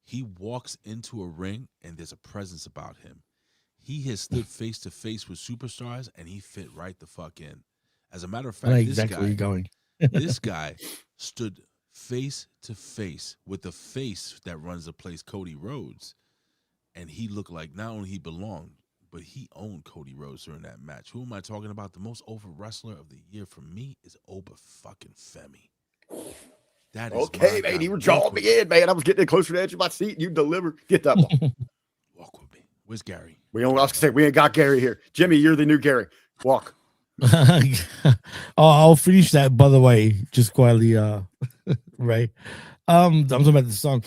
He walks into a ring and there's a presence about him. He has stood face to face with superstars and he fit right the fuck in. As a matter of fact, this guy stood face to face with the face that runs the place, Cody Rhodes. And he looked like not only he belonged, but he owned Cody Rhodes during that match. Who am I talking about? The most over wrestler of the year for me is Oba fucking Femi. That is okay, man. You were drawing me in, man. I was getting closer to the edge of my seat. And you delivered. Get that ball. Walk with me. Where's Gary? I was gonna say we ain't got Gary here. Jimmy, you're the new Gary. Walk. I'll finish that, by the way, just quietly, Ray. I'm talking about the song.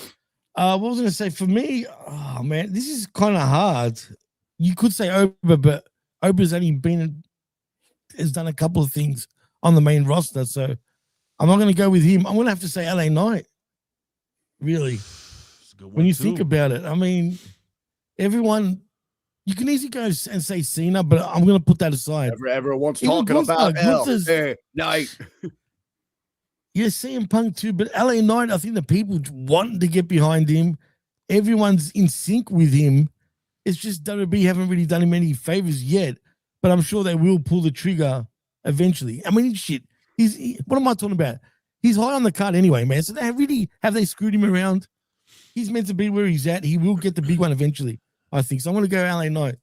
What was I going to say? For me, oh man, this is kind of hard. You could say Oba, but Oba's only has done a couple of things on the main roster, so I'm not going to go with him. I'm going to have to say LA Knight. Really, when you think about it, I mean, everyone. You can easily go and say Cena, but I'm going to put that aside. Everyone's talking about LA Knight. Yeah, CM Punk too, but LA Knight, I think the people want to get behind him. Everyone's in sync with him. It's just WWE haven't really done him any favors yet, but I'm sure they will pull the trigger eventually. I mean, shit. What am I talking about? He's high on the card anyway, man. So have they screwed him around? He's meant to be where he's at. He will get the big one eventually, I think. So I'm going to go LA Knight.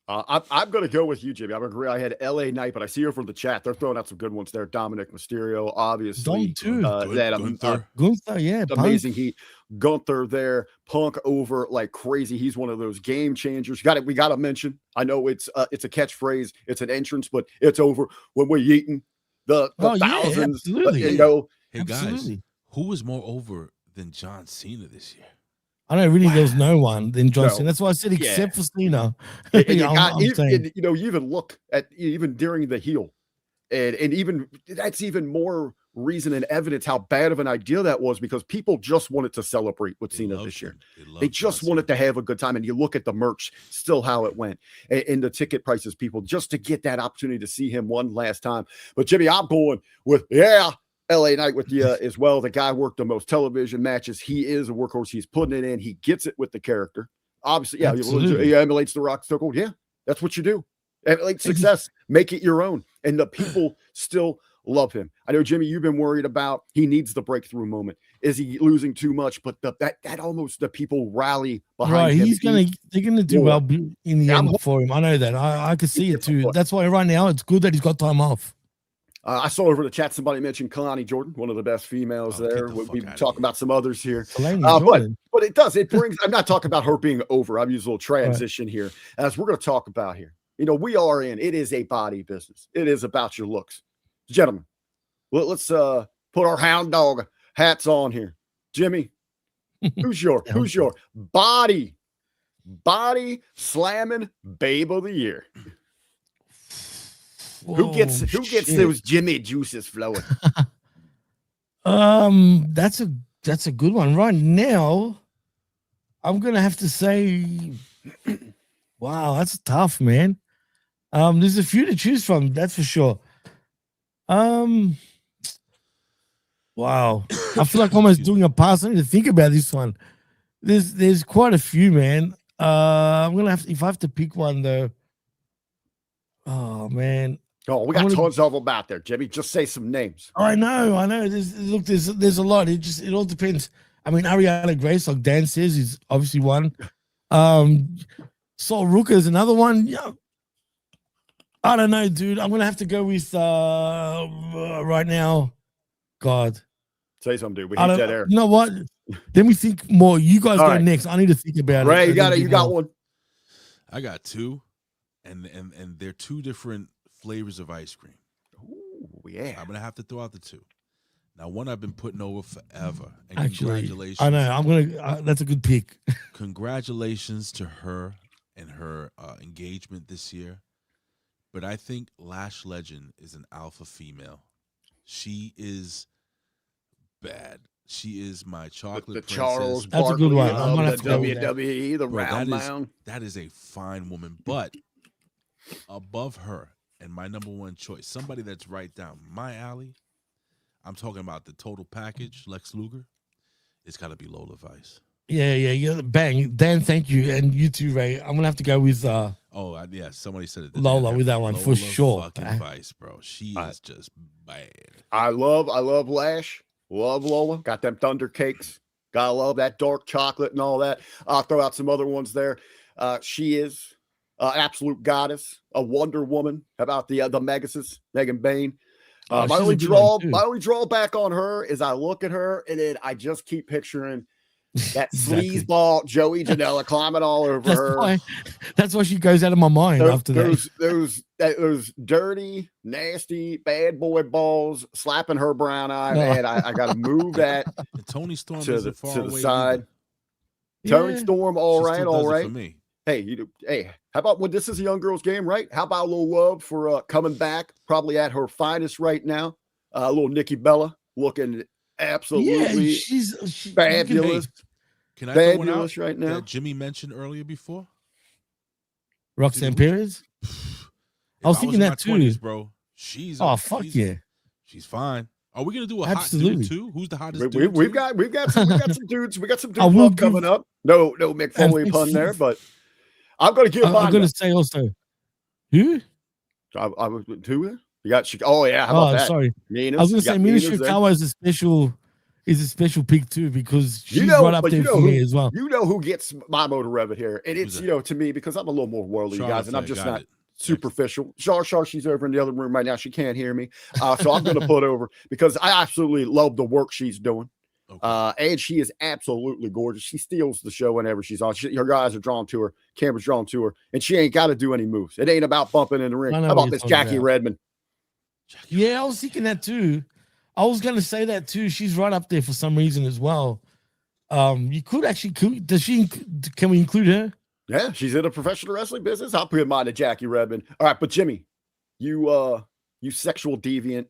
I'm going to go with you, Jimmy. I agree. I had LA Knight, but I see her from the chat. They're throwing out some good ones there. Dominic Mysterio, obviously. Dom too. Gunther, yeah. Amazing heat. Gunther there. Punk over like crazy. He's one of those game changers. We got to mention. I know it's a catchphrase. It's an entrance, but it's over when we're eating the thousands. Yeah, absolutely. Hey, guys, who was more over than John Cena this year? I know really there's no one than John Cena. That's why I said except for Cena. You even look at even during the heel, and even that's even more reason and evidence how bad of an idea that was, because people just wanted to celebrate with Cena this year. They just wanted to have a good time. And you look at the merch, still how it went, and the ticket prices, people just to get that opportunity to see him one last time. But Jimmy, I'm going with LA Knight with you as well. The guy worked the most television matches. He is a workhorse. He's putting it in. He gets it with the character. Obviously, he emulates the Rock, so cool. Yeah, that's what you do. Emulate success. Make it your own. and the people still love him. I know, Jimmy, you've been worried about he needs the breakthrough moment. Is he losing too much? But that almost the people rally behind him. They're gonna do well in the end for him. I know that. I can see it too. That's why right now it's good that he's got time off. I saw over the chat somebody mentioned Kalani Jordan, one of the best females there. We talk about some others here, but it does. It brings. I'm not talking about her being over. I'm using a little transition here, as we're going to talk about here. You know, we are in. It is a body business. It is about your looks, gentlemen. Let's put our hound dog hats on here, Jimmy. Who's your body slamming babe of the year? Who gets those Jimmy juices flowing? That's a good one. Right now, I'm gonna have to say, wow, that's tough, man. There's a few to choose from, that's for sure. Wow, I feel like almost doing a pass. I need to think about this one. There's quite a few, man. I'm gonna have to, if I have to pick one though. Oh man. Oh, we got tons of them out there, Jimmy. Just say some names. I know. There's a lot. It all depends. I mean, Ariana Grace, like Dan says, is obviously one. Sol Ruka is another one. Yeah. I don't know, dude. I'm gonna have to go with right now. God. Say something, dude. We hit that air. You know what? Let me think more. You guys go next. I need to think about it. Ray, you got it. You got one. I got two, and they're two different flavors of ice cream. Ooh, yeah. I'm gonna have to throw out the two. Now, one I've been putting over forever. And actually, congratulations. I know. I'm gonna. That's a good pick. Congratulations to her and her engagement this year. But I think Lash Legend is an alpha female. She is bad. She is my chocolate the princess. Charles That's a good one. I'm gonna have to WWE, the Bro, round mound. That is a fine woman. But above her, and my number one choice, somebody that's right down my alley, I'm talking about the total package, Lex Luger, it's got to be Lola Vice. Yeah. Bang. Dan, thank you. And you too, Ray. I'm going to have to go with yeah, somebody said it. Lola with that one, Lola for sure. Fucking Vice, bro. She is just bad. I love Lash. Love Lola. Got them Thunder Cakes. Gotta love that dark chocolate and all that. I'll throw out some other ones there. She is absolute goddess, a Wonder Woman. How about the Megasis, Megan Bain? My only drawback on her is I look at her and then I just keep picturing that sleazeball Joey Janela climbing all over her. That's why she goes out of my mind after those dirty, nasty, bad boy balls slapping her brown eye. Man, I got to move that. Tony Storm to the side. Tony Storm, all right. For me. Hey, how about when this is a young girl's game, right? How about a little love for coming back, probably at her finest right now? A little Nikki Bella looking absolutely she's fabulous. Can I fabulous throw one out right now? That Jimmy mentioned earlier before? Roxanne Perez? I was thinking that too. 20s, bro. She's She's fine. Are we gonna do a hot dude too? Who's the hottest dude? We've got some dudes. We got some dudes coming up. No Mick Foley pun there, but I'm gonna give. I'm gonna say also, who? Who? You got? Oh yeah. How about that? Sorry. I was gonna say Mina Shirakawa is a special pick too, because she's right up there for me as well. You know who gets my motor rev here, and it's to me because I'm a little more worldly, guys, and I'm just not superficial. Shar, she's over in the other room right now. She can't hear me, so I'm going to put over because I absolutely love the work she's doing, and she is absolutely gorgeous. She steals the show whenever she's on. Her guys are drawn to her, cameras drawn to her, and she ain't got to do any moves. It ain't about bumping in the ring. How about this Jackie Redmond? Yeah, I was thinking that too. I was going to say that too. She's right up there for some reason as well. You could actually, can we include her? Yeah, she's in a professional wrestling business. I'll put in mind to Jackie Redmond. All right, but Jimmy, you sexual deviant,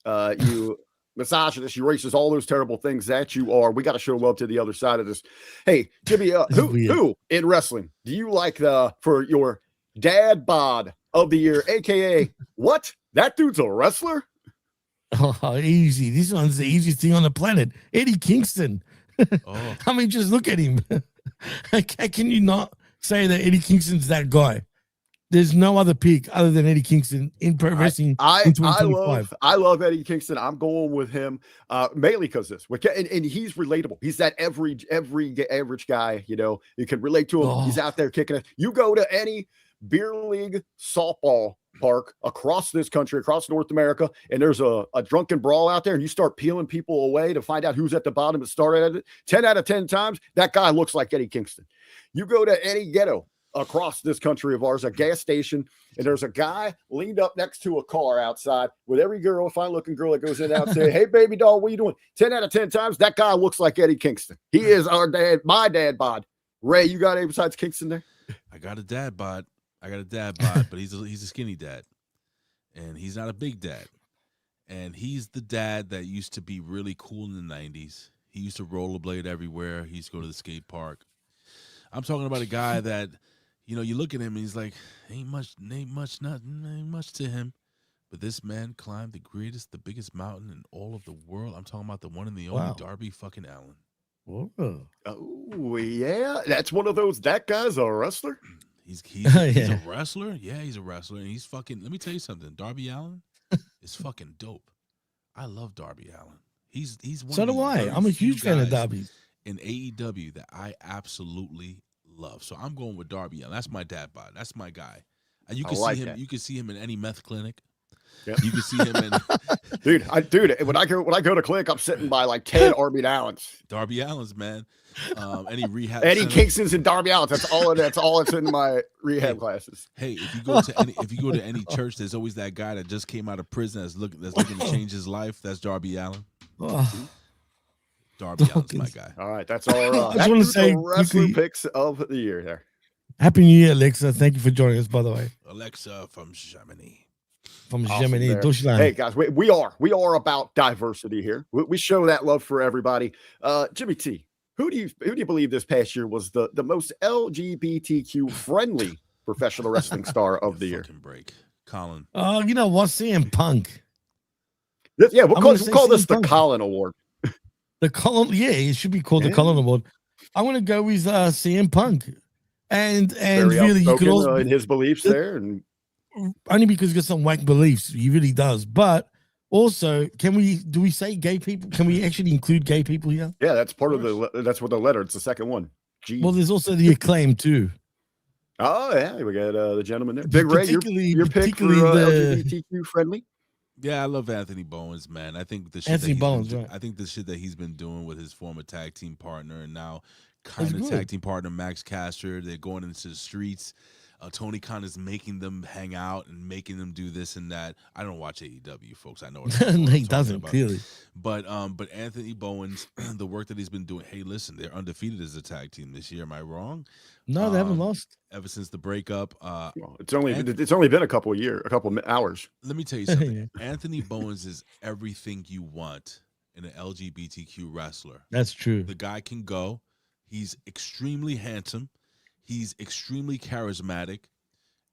you misogynist, you racist, all those terrible things that you are. We got to show love to the other side of this. Hey, Jimmy, who in wrestling do you like for your dad bod of the year, aka what? That dude's a wrestler? Oh, easy. This one's the easiest thing on the planet. Eddie Kingston. I mean, just look at him. Can you not say that Eddie Kingston's that guy? there's no other pick other than Eddie Kingston in pro wrestling in 2025. I love Eddie Kingston. I'm going with him mainly because and he's relatable. He's that average guy, you know, you can relate to him. Oh. He's out there kicking it. You go to any beer league softball park across this country, across North America, and there's a drunken brawl out there, and you start peeling people away to find out who's at the bottom and start at it. 10 out of 10 times, that guy looks like Eddie Kingston. You go to any ghetto across this country of ours, a gas station, and there's a guy leaned up next to a car outside with every girl, fine looking girl that goes in and out saying, "Hey, baby doll, what you doing?" 10 out of 10 times, that guy looks like Eddie Kingston. He is our dad, my dad bod. Ray, you got any besides Kingston there? I got a dad bod, but he's a skinny dad, and he's not a big dad. And he's the dad that used to be really cool in the 90s. He used to rollerblade everywhere. He used to go to the skate park. I'm talking about a guy that, you know, you look at him and he's like, ain't much to him. But this man climbed the biggest mountain in all of the world. I'm talking about the one and the only Darby fucking Allin. Whoa. Oh, yeah. That's one of those, that guy's a wrestler? He's a wrestler? Yeah, he's a wrestler. And he's fucking, let me tell you something. Darby Allin is fucking dope. I love Darby Allin. He's one So of the do I. very I'm a few huge fan of guys Darby. in AEW that I absolutely love. So I'm going with Darby Allin. That's my dad bod. That's my guy. And you can see him. That. You can see him in any meth clinic. Yep. You can see him in dude. When I go to clinic, I'm sitting by like 10 Darby Allins. Darby Allin's, man. Any rehab. Eddie center. Kingston's and Darby Allins. That's all it's in my rehab classes. Hey, if you go to any church, there's always that guy that just came out of prison that's looking to change his life. That's Darby Allin. Darby Allin's my guy. All right, that's our I just want to say wrestling picks of the year there. Happy New Year, Alexa. Thank you for joining us, by the way. Alexa from Chamonix. Germany, Deutschland. Hey guys, we are about diversity here. We show that love for everybody. Jimmy T, who do you believe this past year was the most LGBTQ friendly professional wrestling star of the year? Break, Colin. Oh, you know what? CM Punk. We'll call this the Colin Award. The Colin, it should be called the Colin Award. I'm going to go with CM Punk, and really you could also in his beliefs there, and only because he's got some whack beliefs. He really does. But also, do we say gay people? Can we actually include gay people here? Yeah, that's part of that's what the letter. It's the second one. G. Well, there's also the Acclaim too. Oh yeah, we got the gentleman there. Big Ray, your pick for LGBTQ friendly. Yeah, I love Anthony Bowens, man. I think the shit I think the shit that he's been doing with his former tag team partner and now kind of tag team partner Max Caster, they're going into the streets. Tony Khan is making them hang out and making them do this and that. I don't watch AEW, folks. I know he doesn't clearly. But Anthony Bowens, the work that he's been doing. Hey, listen, they're undefeated as a tag team this year. Am I wrong? No, they haven't lost ever since the breakup. It's only been a couple hours. Let me tell you something. Anthony Bowens is everything you want in an LGBTQ wrestler. That's true. The guy can go. He's extremely handsome. He's extremely charismatic,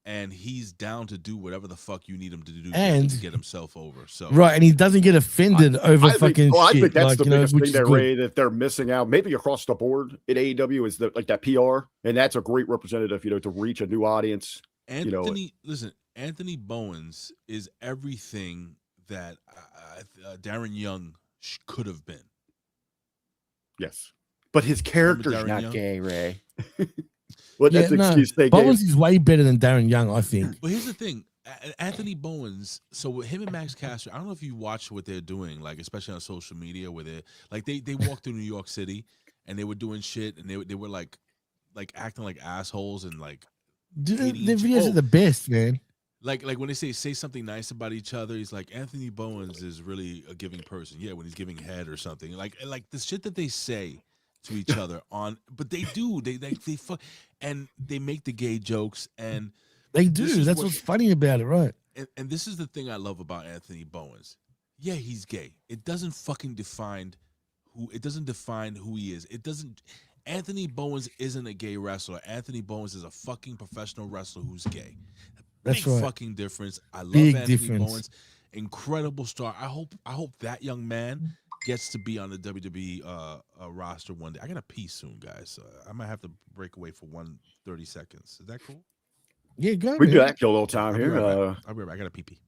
and he's down to do whatever the fuck you need him to do to get himself over. So right, and he doesn't get offended over fucking shit. I think that's the biggest thing that Ray, that they're missing out, maybe across the board in AEW, is that PR, and that's a great representative, to reach a new audience. Anthony Bowens is everything that Darren Young could have been. Yes, but his character's not gay, Ray. Well, that's an excuse they Bowens is way better than Darren Young, I think. But here's the thing. Anthony Bowens, so with him and Max Caster, I don't know if you watch what they're doing, like especially on social media, where they walked through New York City and they were doing shit and they were like acting like assholes and like the videos are the best, man. Like when they say something nice about each other, he's like, Anthony Bowens is really a giving person. Yeah, when he's giving head or something. Like the shit that they say to each other but they do. They fuck and they make the gay jokes and they do. That's what's funny about it, right? And this is the thing I love about Anthony Bowens. Yeah, he's gay. It doesn't fucking define who he is. Anthony Bowens isn't a gay wrestler. Anthony Bowens is a fucking professional wrestler who's gay. That's Big right. fucking difference. I love Big Anthony difference. Bowens. Incredible star. I hope that young man gets to be on the WWE roster one day. I gotta pee soon, guys. I might have to break away for 30 seconds. Is that cool? Yeah, go. We do man. that. Kill a little time here. I'll be right back. I got a pee.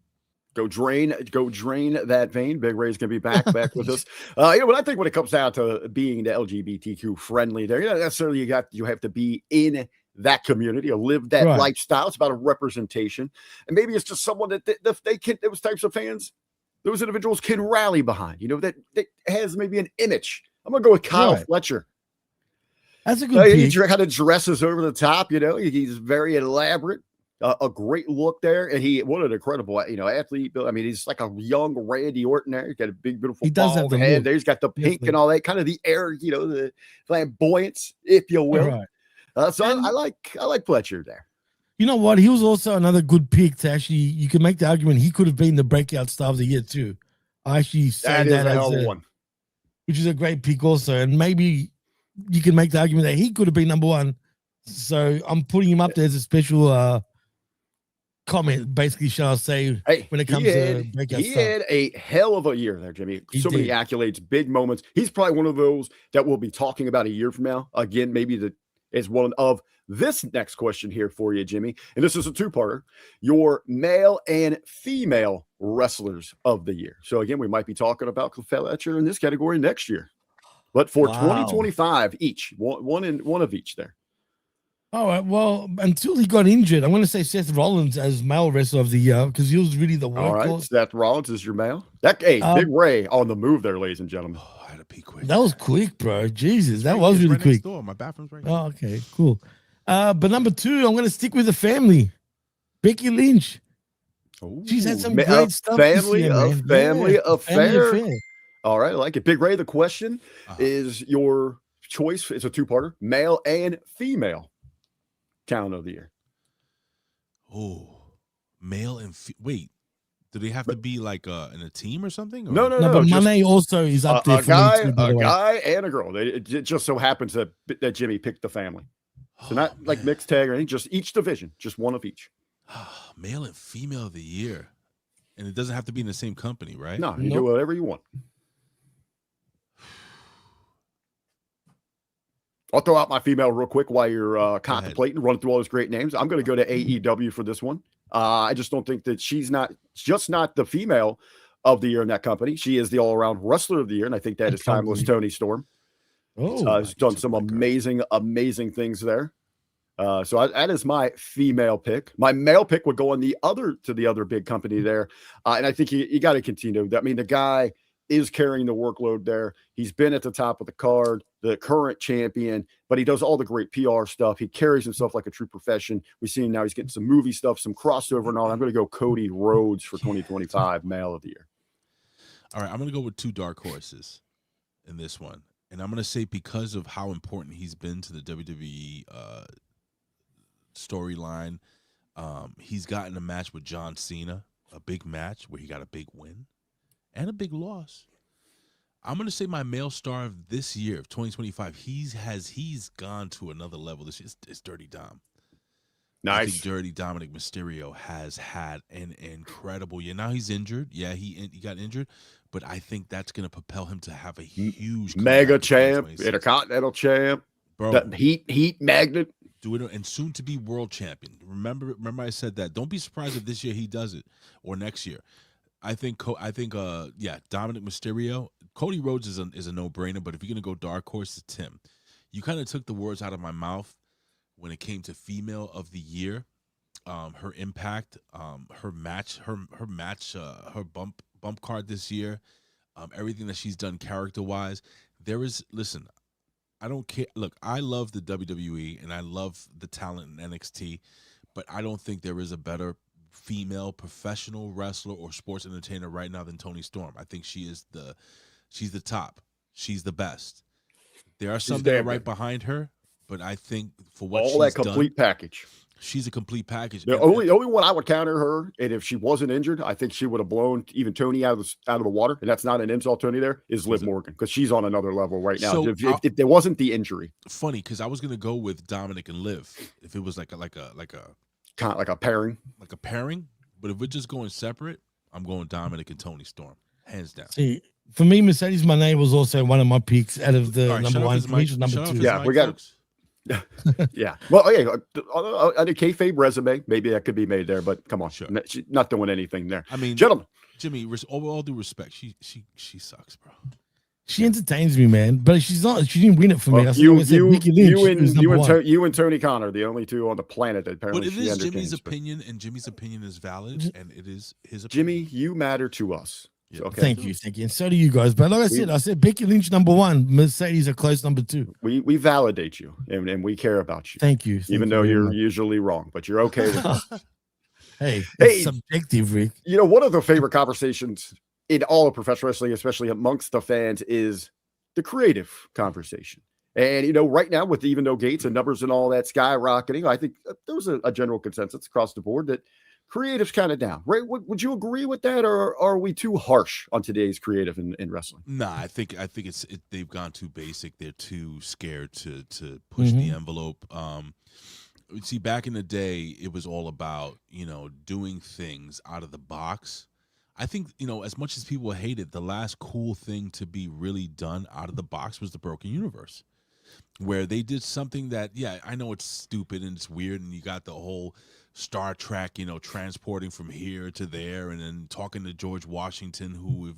Go drain that vein. Big Ray's gonna be back with us. But I think when it comes down to being the LGBTQ friendly, there, not necessarily you have to be in that community or live that lifestyle. It's about a representation, and maybe it's just someone that they can. Those types of fans, those individuals can rally behind. That has maybe an image. I'm gonna go with Kyle Fletcher. That's a good pick. He kind of dresses over the top. He's very elaborate. A great look there, and what an incredible athlete. I mean, he's like a young Randy Orton there. He's got a big, beautiful bald head there. He's got the pink and all that, kind of the air, the flamboyance, if you will. Right. So I like Fletcher there. You know what? He was also another good pick to actually. You can make the argument he could have been the breakout star of the year too. I actually say that as one, which is a great pick also, and maybe you can make the argument that he could have been number one. So I'm putting him up there as a special. Comment basically, shall I say, when it comes to breakout he had a hell of a year there, Jimmy. Many accolades, big moments. He's probably one of those that we'll be talking about a year from now. Again, maybe is one of this next question here for you, Jimmy. And this is a two-parter. Your male and female wrestlers of the year. So again, we might be talking about Fletcher in this category next year. But for 2025 each, one of each there. All right. Well, until he got injured, I'm going to say Seth Rollins as male wrestler of the year because he was really the workhorse. All right, Seth Rollins is your male. Big Ray on the move there, ladies and gentlemen. Oh, I had to pee quick. That was quick, bro. Jesus, that was really quick. My bathroom's right Oh, okay, cool. But number two, I'm going to stick with the family. Becky Lynch. Ooh, she's had some great stuff. Family affair. All right, I like it. Big Ray, the question is your choice. It's a two-parter, male and female. Count of the year. Oh, male and wait, do they have to be like in a team or something? Or? No. But Monet also is up there. A guy and a girl. It just so happens that Jimmy picked the family, so not like mixed tag or anything. Just each division, just one of each. Male and female of the year, and it doesn't have to be in the same company, right? No, you do whatever you want. I'll throw out my female real quick while you're contemplating, run through all those great names. I'm going to go to AEW for this one. I just don't think that she's not the female of the year in that company. She is the all-around wrestler of the year, and I think that is timeless Toni Storm. Has done some amazing things there. So that is my female pick. My male pick would go on the other big company there, and I think you got to continue. I mean, the guy is carrying the workload there. He's been at the top of the card, the current champion, but he does all the great PR stuff. He carries himself like a true profession. We see him now. He's getting some movie stuff, some crossover and all. I'm going to go Cody Rhodes for 2025 male of the year. All right, I'm going to go with two dark horses in this one. And I'm going to say because of how important he's been to the WWE storyline, he's gotten a match with John Cena, a big match where he got a big win and a big loss. I'm going to say my male star of this year, of 2025, he's gone to another level. This is Dirty Dom. Nice. I think Dirty Dominic Mysterio has had an incredible year. Now he's injured. Yeah, he got injured, but I think that's going to propel him to have a huge mega champ, intercontinental champ, bro. That heat magnet. Do it, and soon to be world champion. Remember I said that. Don't be surprised if this year he does it or next year. I think Dominic Mysterio. Cody Rhodes is a no-brainer, but if you're going to go dark horse, it's him. You kind of took the words out of my mouth when it came to female of the year. Her impact, her bump card this year, everything that she's done character-wise. Listen, I don't care. Look, I love the WWE, and I love the talent in NXT, but I don't think there is a better female professional wrestler or sports entertainer right now than Toni Storm. I think she's the top. She's the best. There are some that are right behind her, but I think for what she's that complete package. She's a complete package. The only one I would counter her, and if she wasn't injured, I think she would have blown even Tony out of the water. And that's not an insult, Tony. There is Liv Morgan, because she's on another level right now. So if there wasn't the injury, funny, because I was gonna go with Dominic and Liv if it was like a pairing, But if we're just going separate, I'm going Dominic and Toni Storm, hands down. See, for me, Mercedes Moné was also one of my picks out of the number one. Number two. Yeah, we got it. Yeah. Well, hey, on a kayfabe resume, maybe that could be made there, but come on, Sure. she's not doing anything there. I mean, gentlemen, Jimmy, all due respect, she sucks, bro. She entertains me, man, but she's not. She didn't win it for me. well, That's like I said, Becky Lynch you and Tony Khan are the only two on the planet that apparently. But it is Jimmy's opinion, and Jimmy's opinion is valid, and it is his opinion. Jimmy, you matter to us. Yeah. Okay. Thank you, and so do you guys. But like I said Becky Lynch number 1, Mercedes a close number 2. We validate you, and we care about you. Thank you. Even though you're usually wrong, but you're okay with us. Hey, it's subjective, Rick. You know, one of the favorite conversations in all of professional wrestling, especially amongst the fans, is the creative conversation. And, you know, right now with even though Gates and numbers and all that skyrocketing, I think there was a general consensus across the board that creative's kind of down. Right? Would you agree with that, or are we too harsh on today's creative in wrestling? Nah, I think they've gone too basic. They're too scared to push the envelope. See, back in the day, it was all about, you know, doing things out of the box. I think, you know, as much as people hate it, the last cool thing to be really done out of the box was the Broken Universe, where they did something that, yeah, I know it's stupid and it's weird, and you got the whole Star Trek, you know, transporting from here to there, and then talking to George Washington, who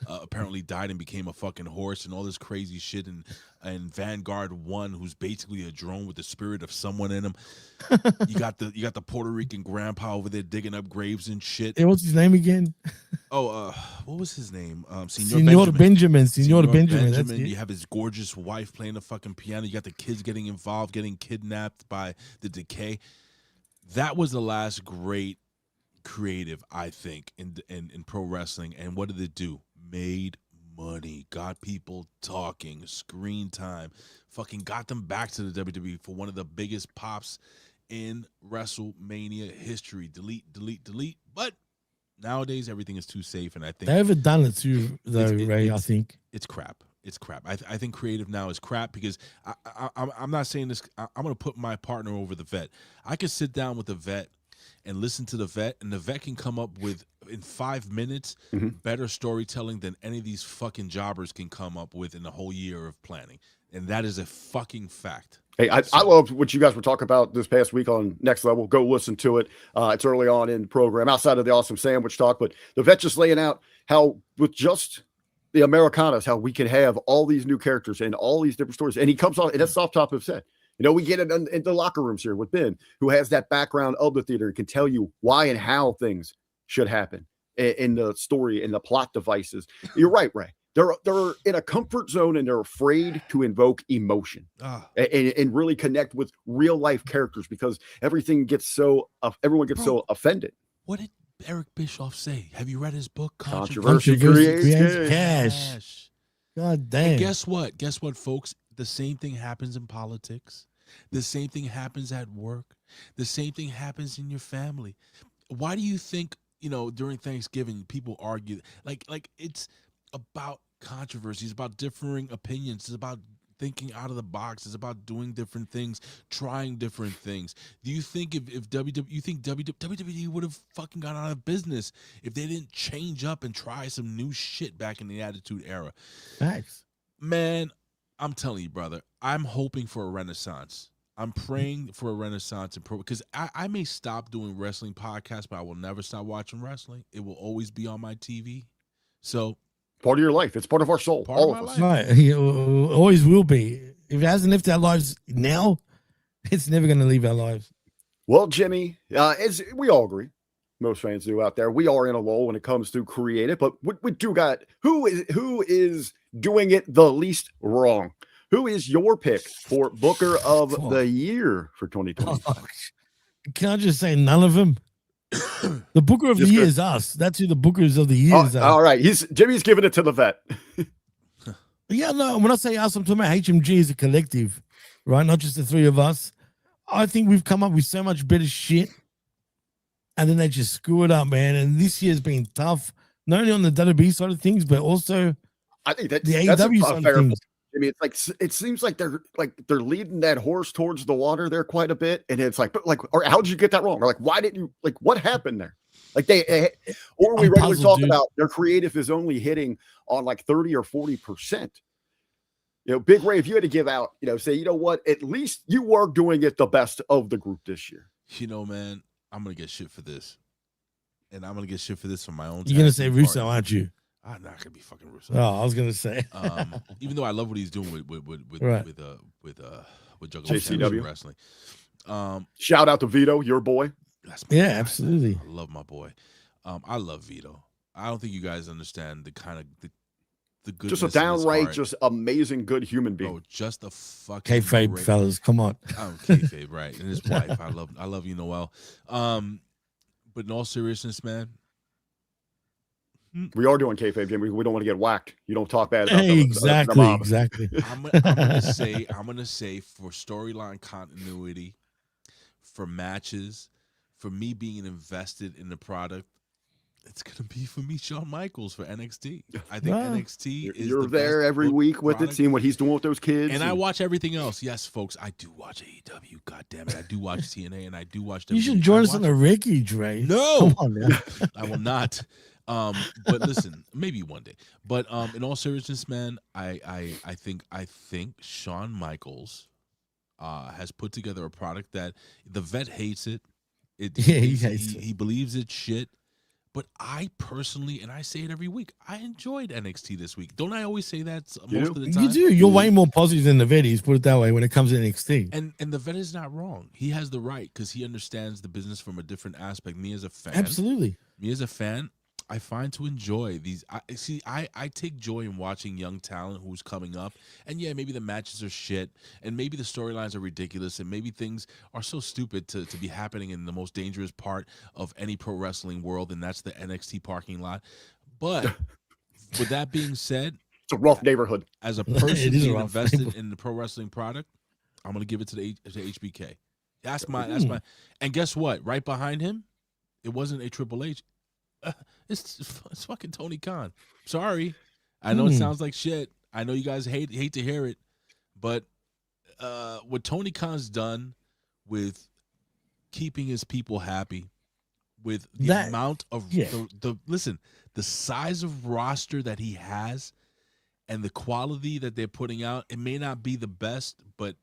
apparently died and became a fucking horse, and all this crazy shit, and Vanguard 1, who's basically a drone with the spirit of someone in him. You got the Puerto Rican grandpa over there digging up graves and shit. Hey, what's his name again? Oh, what was his name? Senor Benjamin. Senor Benjamin. That's it. You have his gorgeous wife playing the fucking piano. You got the kids getting involved, getting kidnapped by the Decay. That was the last great creative, I think, in pro wrestling. And what did it do? Made money, got people talking, screen time, fucking got them back to the WWE for one of the biggest pops in WrestleMania history. Delete. But nowadays, everything is too safe, and I think they overdone it too, though, Ray. I think it's crap. It's crap. I think creative now is crap because I'm not saying this. I'm going to put my partner over the vet. I could sit down with the vet and listen to the vet, and the vet can come up with, in 5 minutes, better storytelling than any of these fucking jobbers can come up with in a whole year of planning. And that is a fucking fact. Hey, I love what you guys were talking about this past week on Next Level. Go listen to it. It's early on in the program, outside of the awesome sandwich talk, but the vet just laying out how with just the Americanas, how we can have all these new characters and all these different stories. And he comes on, and that's off top of said. You know, we get it in the locker rooms here with Ben, who has that background of the theater and can tell you why and how things should happen in the story and the plot devices. You're right, Ray. They're in a comfort zone, and they're afraid to invoke emotion and really connect with real life characters because everyone gets so offended. What did Eric Bischoff say? Have you read his book? Controversy creates cash. God damn. And guess what, folks? The same thing happens in politics. The same thing happens at work. The same thing happens in your family. Why do you think, you know, during Thanksgiving people argue like it's about controversy, it's about differing opinions, it's about thinking out of the box, it's about doing different things, trying different things. Do you think if WWE would have fucking gone out of business if they didn't change up and try some new shit back in the Attitude Era? Thanks. Man, I'm telling you, brother, I'm hoping for a renaissance. I'm praying for a renaissance because I may stop doing wrestling podcasts, but I will never stop watching wrestling. It will always be on my TV. So part of your life. It's part of our soul. All of us. Right. It always will be. If it hasn't left our lives now, it's never going to leave our lives. Well, Jimmy, as we all agree, most fans do out there, we are in a lull when it comes to creative, but we do got who is doing it the least wrong? Who is your pick for Booker of the Year for 2020? Can I just say none of them? The Booker of the Year is us. That's who the Bookers of the Year is. All right. Jimmy's giving it to the vet. Yeah, no, when I say us, I'm talking about HMG as a collective, right? Not just the three of us. I think we've come up with so much better shit, and then they just screw it up, man. And this year's been tough, not only on the WWE side of things, but also I think that's the AEW side of things. I mean, it's like it seems like they're leading that horse towards the water there quite a bit, and it's like, or how did you get that wrong? Or like, why didn't you what happened there? Like or we regularly talk about their creative is only hitting on like 30 or 40%. Big Ray, if you had to give out, say, you know what, at least you were doing it the best of the group this year. Man, I'm gonna get shit for this, and I'm gonna get shit for this from my own. You're gonna say Russo, aren't you? I'm not gonna be fucking Russo. Oh, I was gonna say. Even though I love what he's doing with Juggalo JCW Wrestling. Shout out to Vito, your boy. That's my guy. Absolutely. I love my boy. I love Vito. I don't think you guys understand the kind of the goodness. Just a downright, just amazing, good human being. Bro, just a fucking kayfabe, fellas. Come on. Kayfabe, right? And his wife. I love you, Noel. But in all seriousness, man. We are doing kayfabe, Jimmy. We don't want to get whacked. You don't talk bad about exactly. I'm gonna say for storyline continuity, for matches, for me being invested in the product, it's gonna be for me, Shawn Michaels for NXT. I think NXT is. You're there every week with it, seeing what he's doing with those kids, and I watch everything else. Yes, folks, I do watch AEW. God damn it, I do watch TNA, and I do watch. You should join us on the Ricky, Dre. No, come on, man. I will not. But listen, maybe one day. But in all seriousness, man, I think Shawn Michaels has put together a product that the vet hates it. He believes it's shit. But I personally, and I say it every week, I enjoyed NXT this week. Don't I always say that most of the time? You do. You're way more positive than the vet. Put it that way when it comes to NXT. And the vet is not wrong. He has the right because he understands the business from a different aspect. Me as a fan, absolutely. Me as a fan, I find to enjoy these. I take joy in watching young talent who's coming up. And yeah, maybe the matches are shit, and maybe the storylines are ridiculous, and maybe things are so stupid to be happening in the most dangerous part of any pro wrestling world, and that's the NXT parking lot. But with that being said, it's a rough neighborhood. As a person being invested in the pro wrestling product, I'm gonna give it to HBK. That's my. And guess what? Right behind him, it wasn't a Triple H. It's fucking Tony Khan. Sorry, I know it sounds like shit. I know you guys hate to hear it, but what Tony Khan's done with keeping his people happy, with the amount of the size of roster that he has, and the quality that they're putting out, it may not be the best, but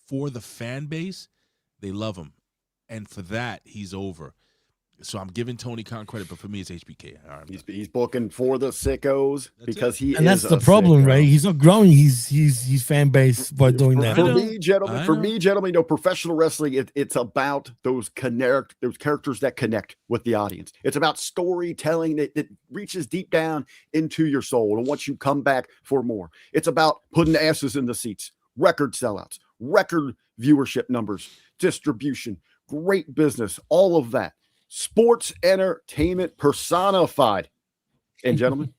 for the fan base, they love him, and for that, he's over. So I'm giving Tony Khan credit, but for me, it's HBK. He's booking for the sickos because he and that's the problem, right? He's not growing. He's fan base by doing that. For me, gentlemen, professional wrestling, it's about those characters that connect with the audience. It's about storytelling that reaches deep down into your soul and wants you come back for more. It's about putting asses in the seats, record sellouts, record viewership numbers, distribution, great business, all of that. Sports entertainment personified. And gentlemen,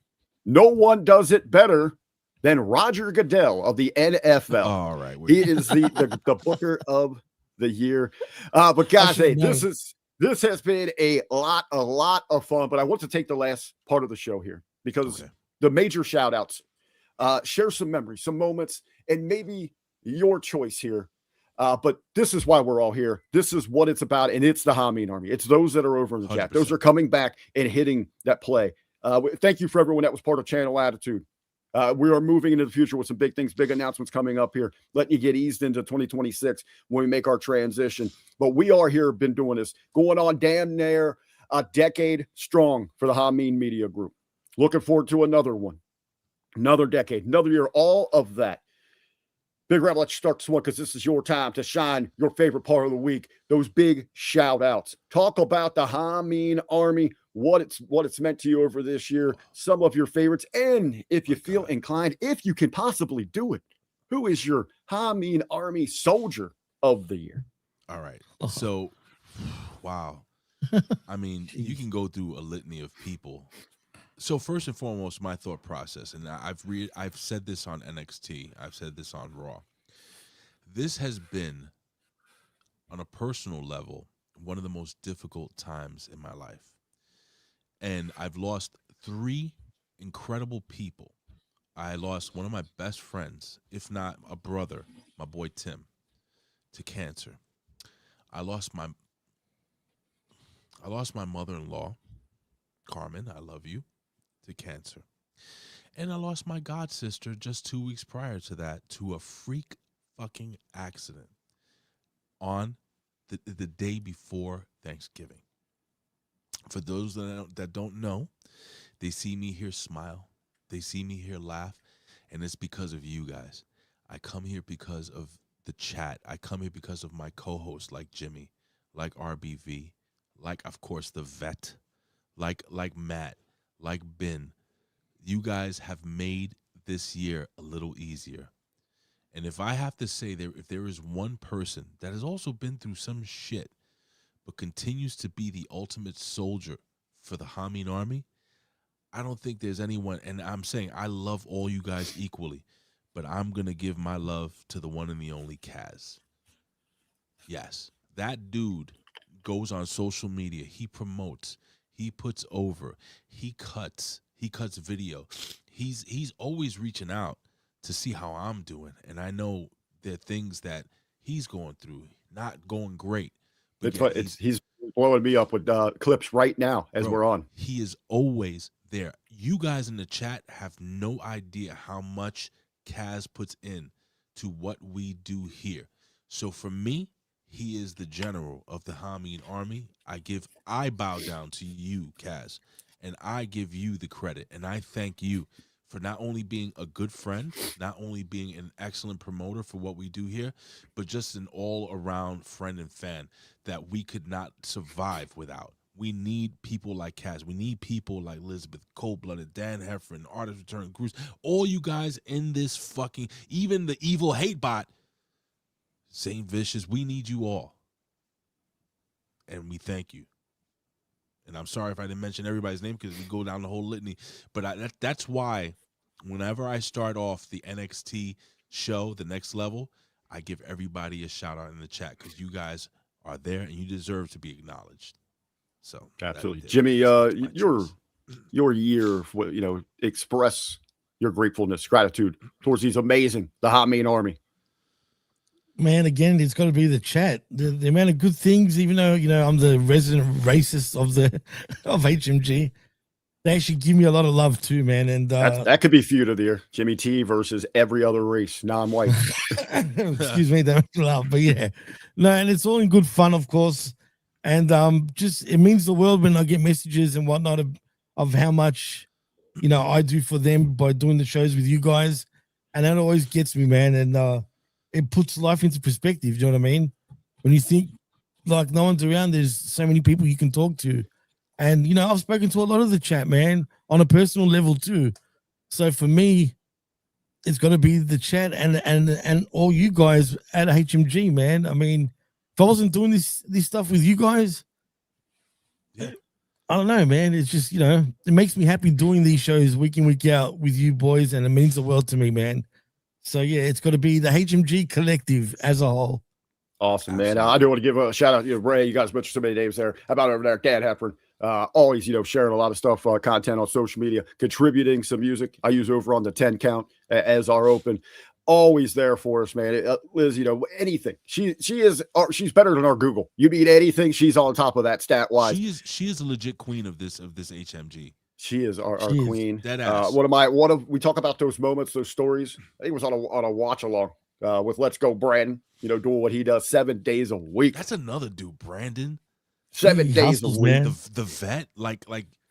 no one does it better than Roger Goodell of the NFL. All right. He is the booker of the year. But guys, hey, this has been a lot of fun. But I want to take the last part of the show here because the major shout outs, share some memories, some moments, and maybe your choice here. But this is why we're all here. This is what it's about, and it's the Hamin Army. It's those that are over in the 100%. Chat. Those are coming back and hitting that play. Thank you for everyone that was part of Channel Attitude. We are moving into the future with some big things, big announcements coming up here, letting you get eased into 2026 when we make our transition. But we are here, been doing this, going on damn near a decade strong for the Hamin Media Group. Looking forward to another one, another decade, another year, all of that. Big Rebel, let's start this one because this is your time to shine your favorite part of the week. Those big shout outs. Talk about the Hamin Army, what it's meant to you over this year, some of your favorites, and if you feel inclined, if you can possibly do it, who is your Hamin Army soldier of the year? All right. So, wow. I mean, you can go through a litany of people. So first and foremost, my thought process, and I've said this on NXT, I've said this on Raw. This has been, on a personal level, one of the most difficult times in my life. And I've lost 3 incredible people. I lost one of my best friends, if not a brother, my boy Tim, to cancer. I lost my mother-in-law, Carmen, I love you, to cancer. And I lost my god sister just 2 weeks prior to that to a freak fucking accident on the day before Thanksgiving. For those that don't know, they see me here smile, they see me here laugh, and it's because of you guys. I come here because of the chat. I come here because of my co-hosts like Jimmy, like RBV, like, of course, the vet, like Matt, like Ben. You guys have made this year a little easier. And if I have to say if there is one person that has also been through some shit but continues to be the ultimate soldier for the Hamin army, I don't think there's anyone, and I'm saying I love all you guys equally, but I'm going to give my love to the one and the only Kaz. Yes, that dude goes on social media. He promotes. He puts over. He cuts video. He's always reaching out to see how I'm doing, and I know there are things that he's going through, not going great. But he's blowing me up with clips right now as we're on. He is always there. You guys in the chat have no idea how much Kaz puts in to what we do here. So for me, he is the general of the Hamin army. I bow down to you, Kaz, and I give you the credit, and I thank you for not only being a good friend, not only being an excellent promoter for what we do here, but just an all-around friend and fan that we could not survive without. We need people like Kaz. We need people like Elizabeth, Cold-Blooded, Dan Heffron, Artist Return, Cruz, all you guys in this fucking, even the evil hate bot, Saint Vicious, we need you all. And we thank you. And I'm sorry if I didn't mention everybody's name because we go down the whole litany. But that's why whenever I start off the NXT show, the next level, I give everybody a shout out in the chat because you guys are there and you deserve to be acknowledged. So absolutely, Jimmy, your year, express your gratefulness, gratitude towards these amazing, the Hamin army. Man, again, it's got to be the chat. The amount of good things, even though I'm the resident racist of HMG, they actually give me a lot of love too, man. And that could be feud of the year: Jimmy T versus every other race, non-white. Excuse me, don't laugh, but yeah, no, and it's all in good fun, of course. And just it means the world when I get messages and whatnot of how much I do for them by doing the shows with you guys, and that always gets me, man. And it puts life into perspective. You know what I mean? When you think like no one's around, there's so many people you can talk to. And, I've spoken to a lot of the chat, man, on a personal level too. So for me, it's got to be the chat and all you guys at HMG, man. I mean, if I wasn't doing this stuff with you guys, yeah, I don't know, man. It's just, it makes me happy doing these shows week in, week out with you boys. And it means the world to me, man. So, yeah, it's got to be the HMG collective as a whole. Awesome, man. I do want to give a shout out to Ray. You guys mentioned so many names there. How about over there, Dan Heffron? Always, sharing a lot of stuff, content on social media, contributing some music. I use over on the 10 count as our open. Always there for us, man. Liz, anything. She's better than our Google. You need anything, she's on top of that stat wise. She is a legit queen of this HMG. She is our queen. Deadass. We talk about those moments, those stories. I think it was on a watch along with Let's Go Brandon, doing what he does 7 days a week. That's another dude, Brandon. 7 days a week. Man. The vet,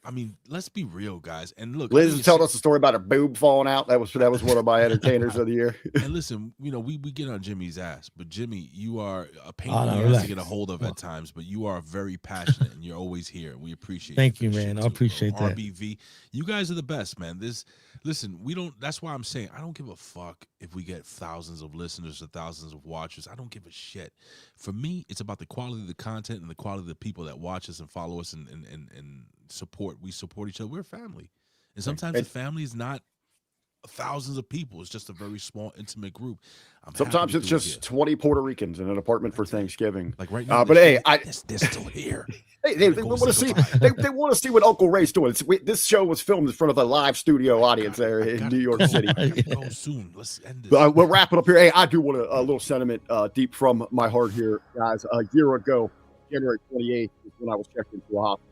I mean, let's be real, guys. And look, Liz is telling us a story about her boob falling out. That was one of my entertainers of the year. And listen, we get on Jimmy's ass, but Jimmy, you are a pain in the ass to get a hold of at times, but you are very passionate and you're always here. We appreciate Thank you, man. I appreciate that. RBV, you guys are the best, man. That's why I'm saying I don't give a fuck if we get thousands of listeners or thousands of watchers. I don't give a shit. For me, it's about the quality of the content and the quality of the people that watch us and follow us and support. We support each other. We're a family. And sometimes the family is not thousands of people. It's just a very small, intimate group. Sometimes it's just 20 Puerto Ricans in an apartment for Thanksgiving. Like right now. But hey, they're still here. Hey, they want to see. They want to see what Uncle Ray's doing. This show was filmed in front of a live studio audience there in New York City. Go soon. Let's end this. We'll wrap it up here. Hey, I do want a little sentiment deep from my heart here, guys. A year ago, January 28th, is when I was checked into a hospital.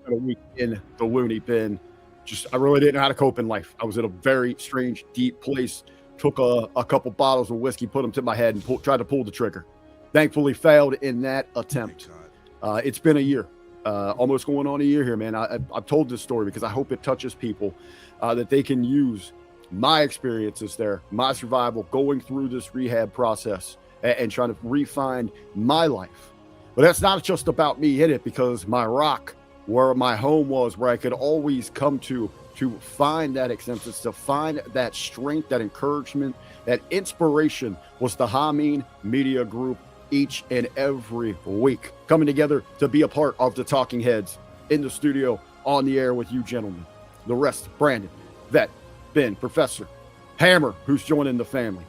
A week in the loony bin. I really didn't know how to cope in life. I was in a very strange, deep place. Took a couple bottles of whiskey, put them to my head, and tried to pull the trigger. Thankfully, failed in that attempt. It's been a year, almost going on a year here, man. I've told this story because I hope it touches people, that they can use my experiences there, my survival, going through this rehab process and trying to refine my life. But that's not just about me in it, because my rock, where my home was, where I could always come to find that acceptance, to find that strength, that encouragement, that inspiration, was the Hamin Media Group each and every week, coming together to be a part of the Talking Heads in the studio, on the air with you gentlemen. The rest, Brandon, Vet, Ben, Professor, Hammer, who's joining the family.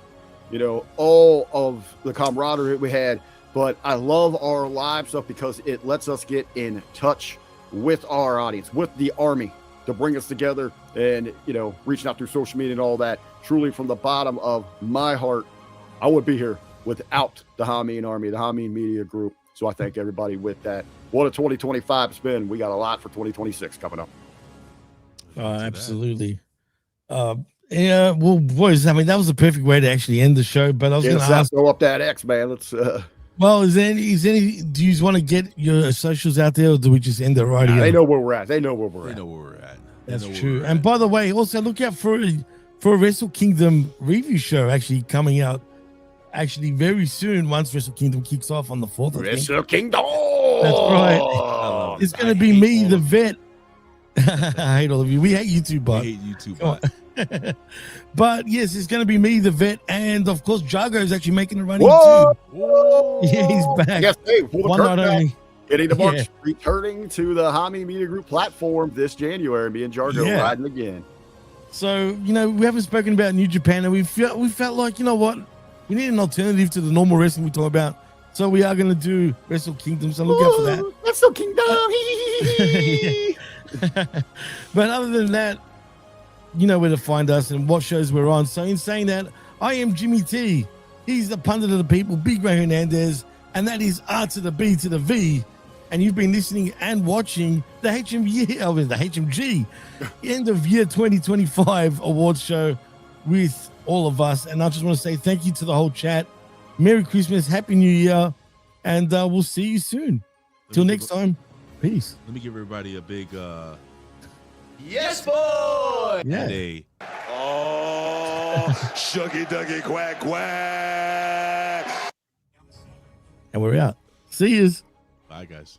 You know, all of the camaraderie we had. But I love our live stuff because it lets us get in touch with our audience, with the Army, to bring us together and, you know, reaching out through social media and all that. Truly, from the bottom of my heart, I would be here without the Hamin Army, the Hamin Media Group. So I thank everybody with that. What a 2025 it's been. We got a lot for 2026 coming up. Absolutely. Yeah, well, boys, I mean, that was the perfect way to actually end the show. But I was going to ask, throw up that X, man. Let's. Well, is there any? Do you want to get your socials out there, or do we just end it right here? They know where we're at. They know where we're at. That's true. And by the way, also look out for a Wrestle Kingdom review show actually coming out actually very soon. Once Wrestle Kingdom kicks off on the 4th. Wrestle Kingdom. That's right. It's going to be me, the vet. I hate all of you. We hate you too, bud. We hate you too, bud. But yes, it's going to be me, the vet, and of course, Jago is actually making a running Whoa! too. Whoa! Yeah, he's back. Yes, hey, pull the One curtain not back. only. Getting the march, returning to the Hamin Media Group platform this January. Me and Jargo riding again. So, you know, we haven't spoken about New Japan, and we felt like, you know what, we need an alternative to the normal wrestling we talk about. So we are going to do Wrestle Kingdom. So look out for that. Wrestle Kingdom. But other than that, you know where to find us and what shows we're on. So in saying that, I am Jimmy T. He's the pundit of the people, Big Ray Hernandez, and that is R to the B to the V. And you've been listening and watching the HMG end of year 2025 awards show with all of us. And I just want to say thank you to the whole chat. Merry Christmas, Happy New Year, and we'll see you soon. Till next time, peace. Let me give everybody a big yes, boy. Yeah. Oh, shuggy duggy quack quack. And we're out. See yous. Bye, guys.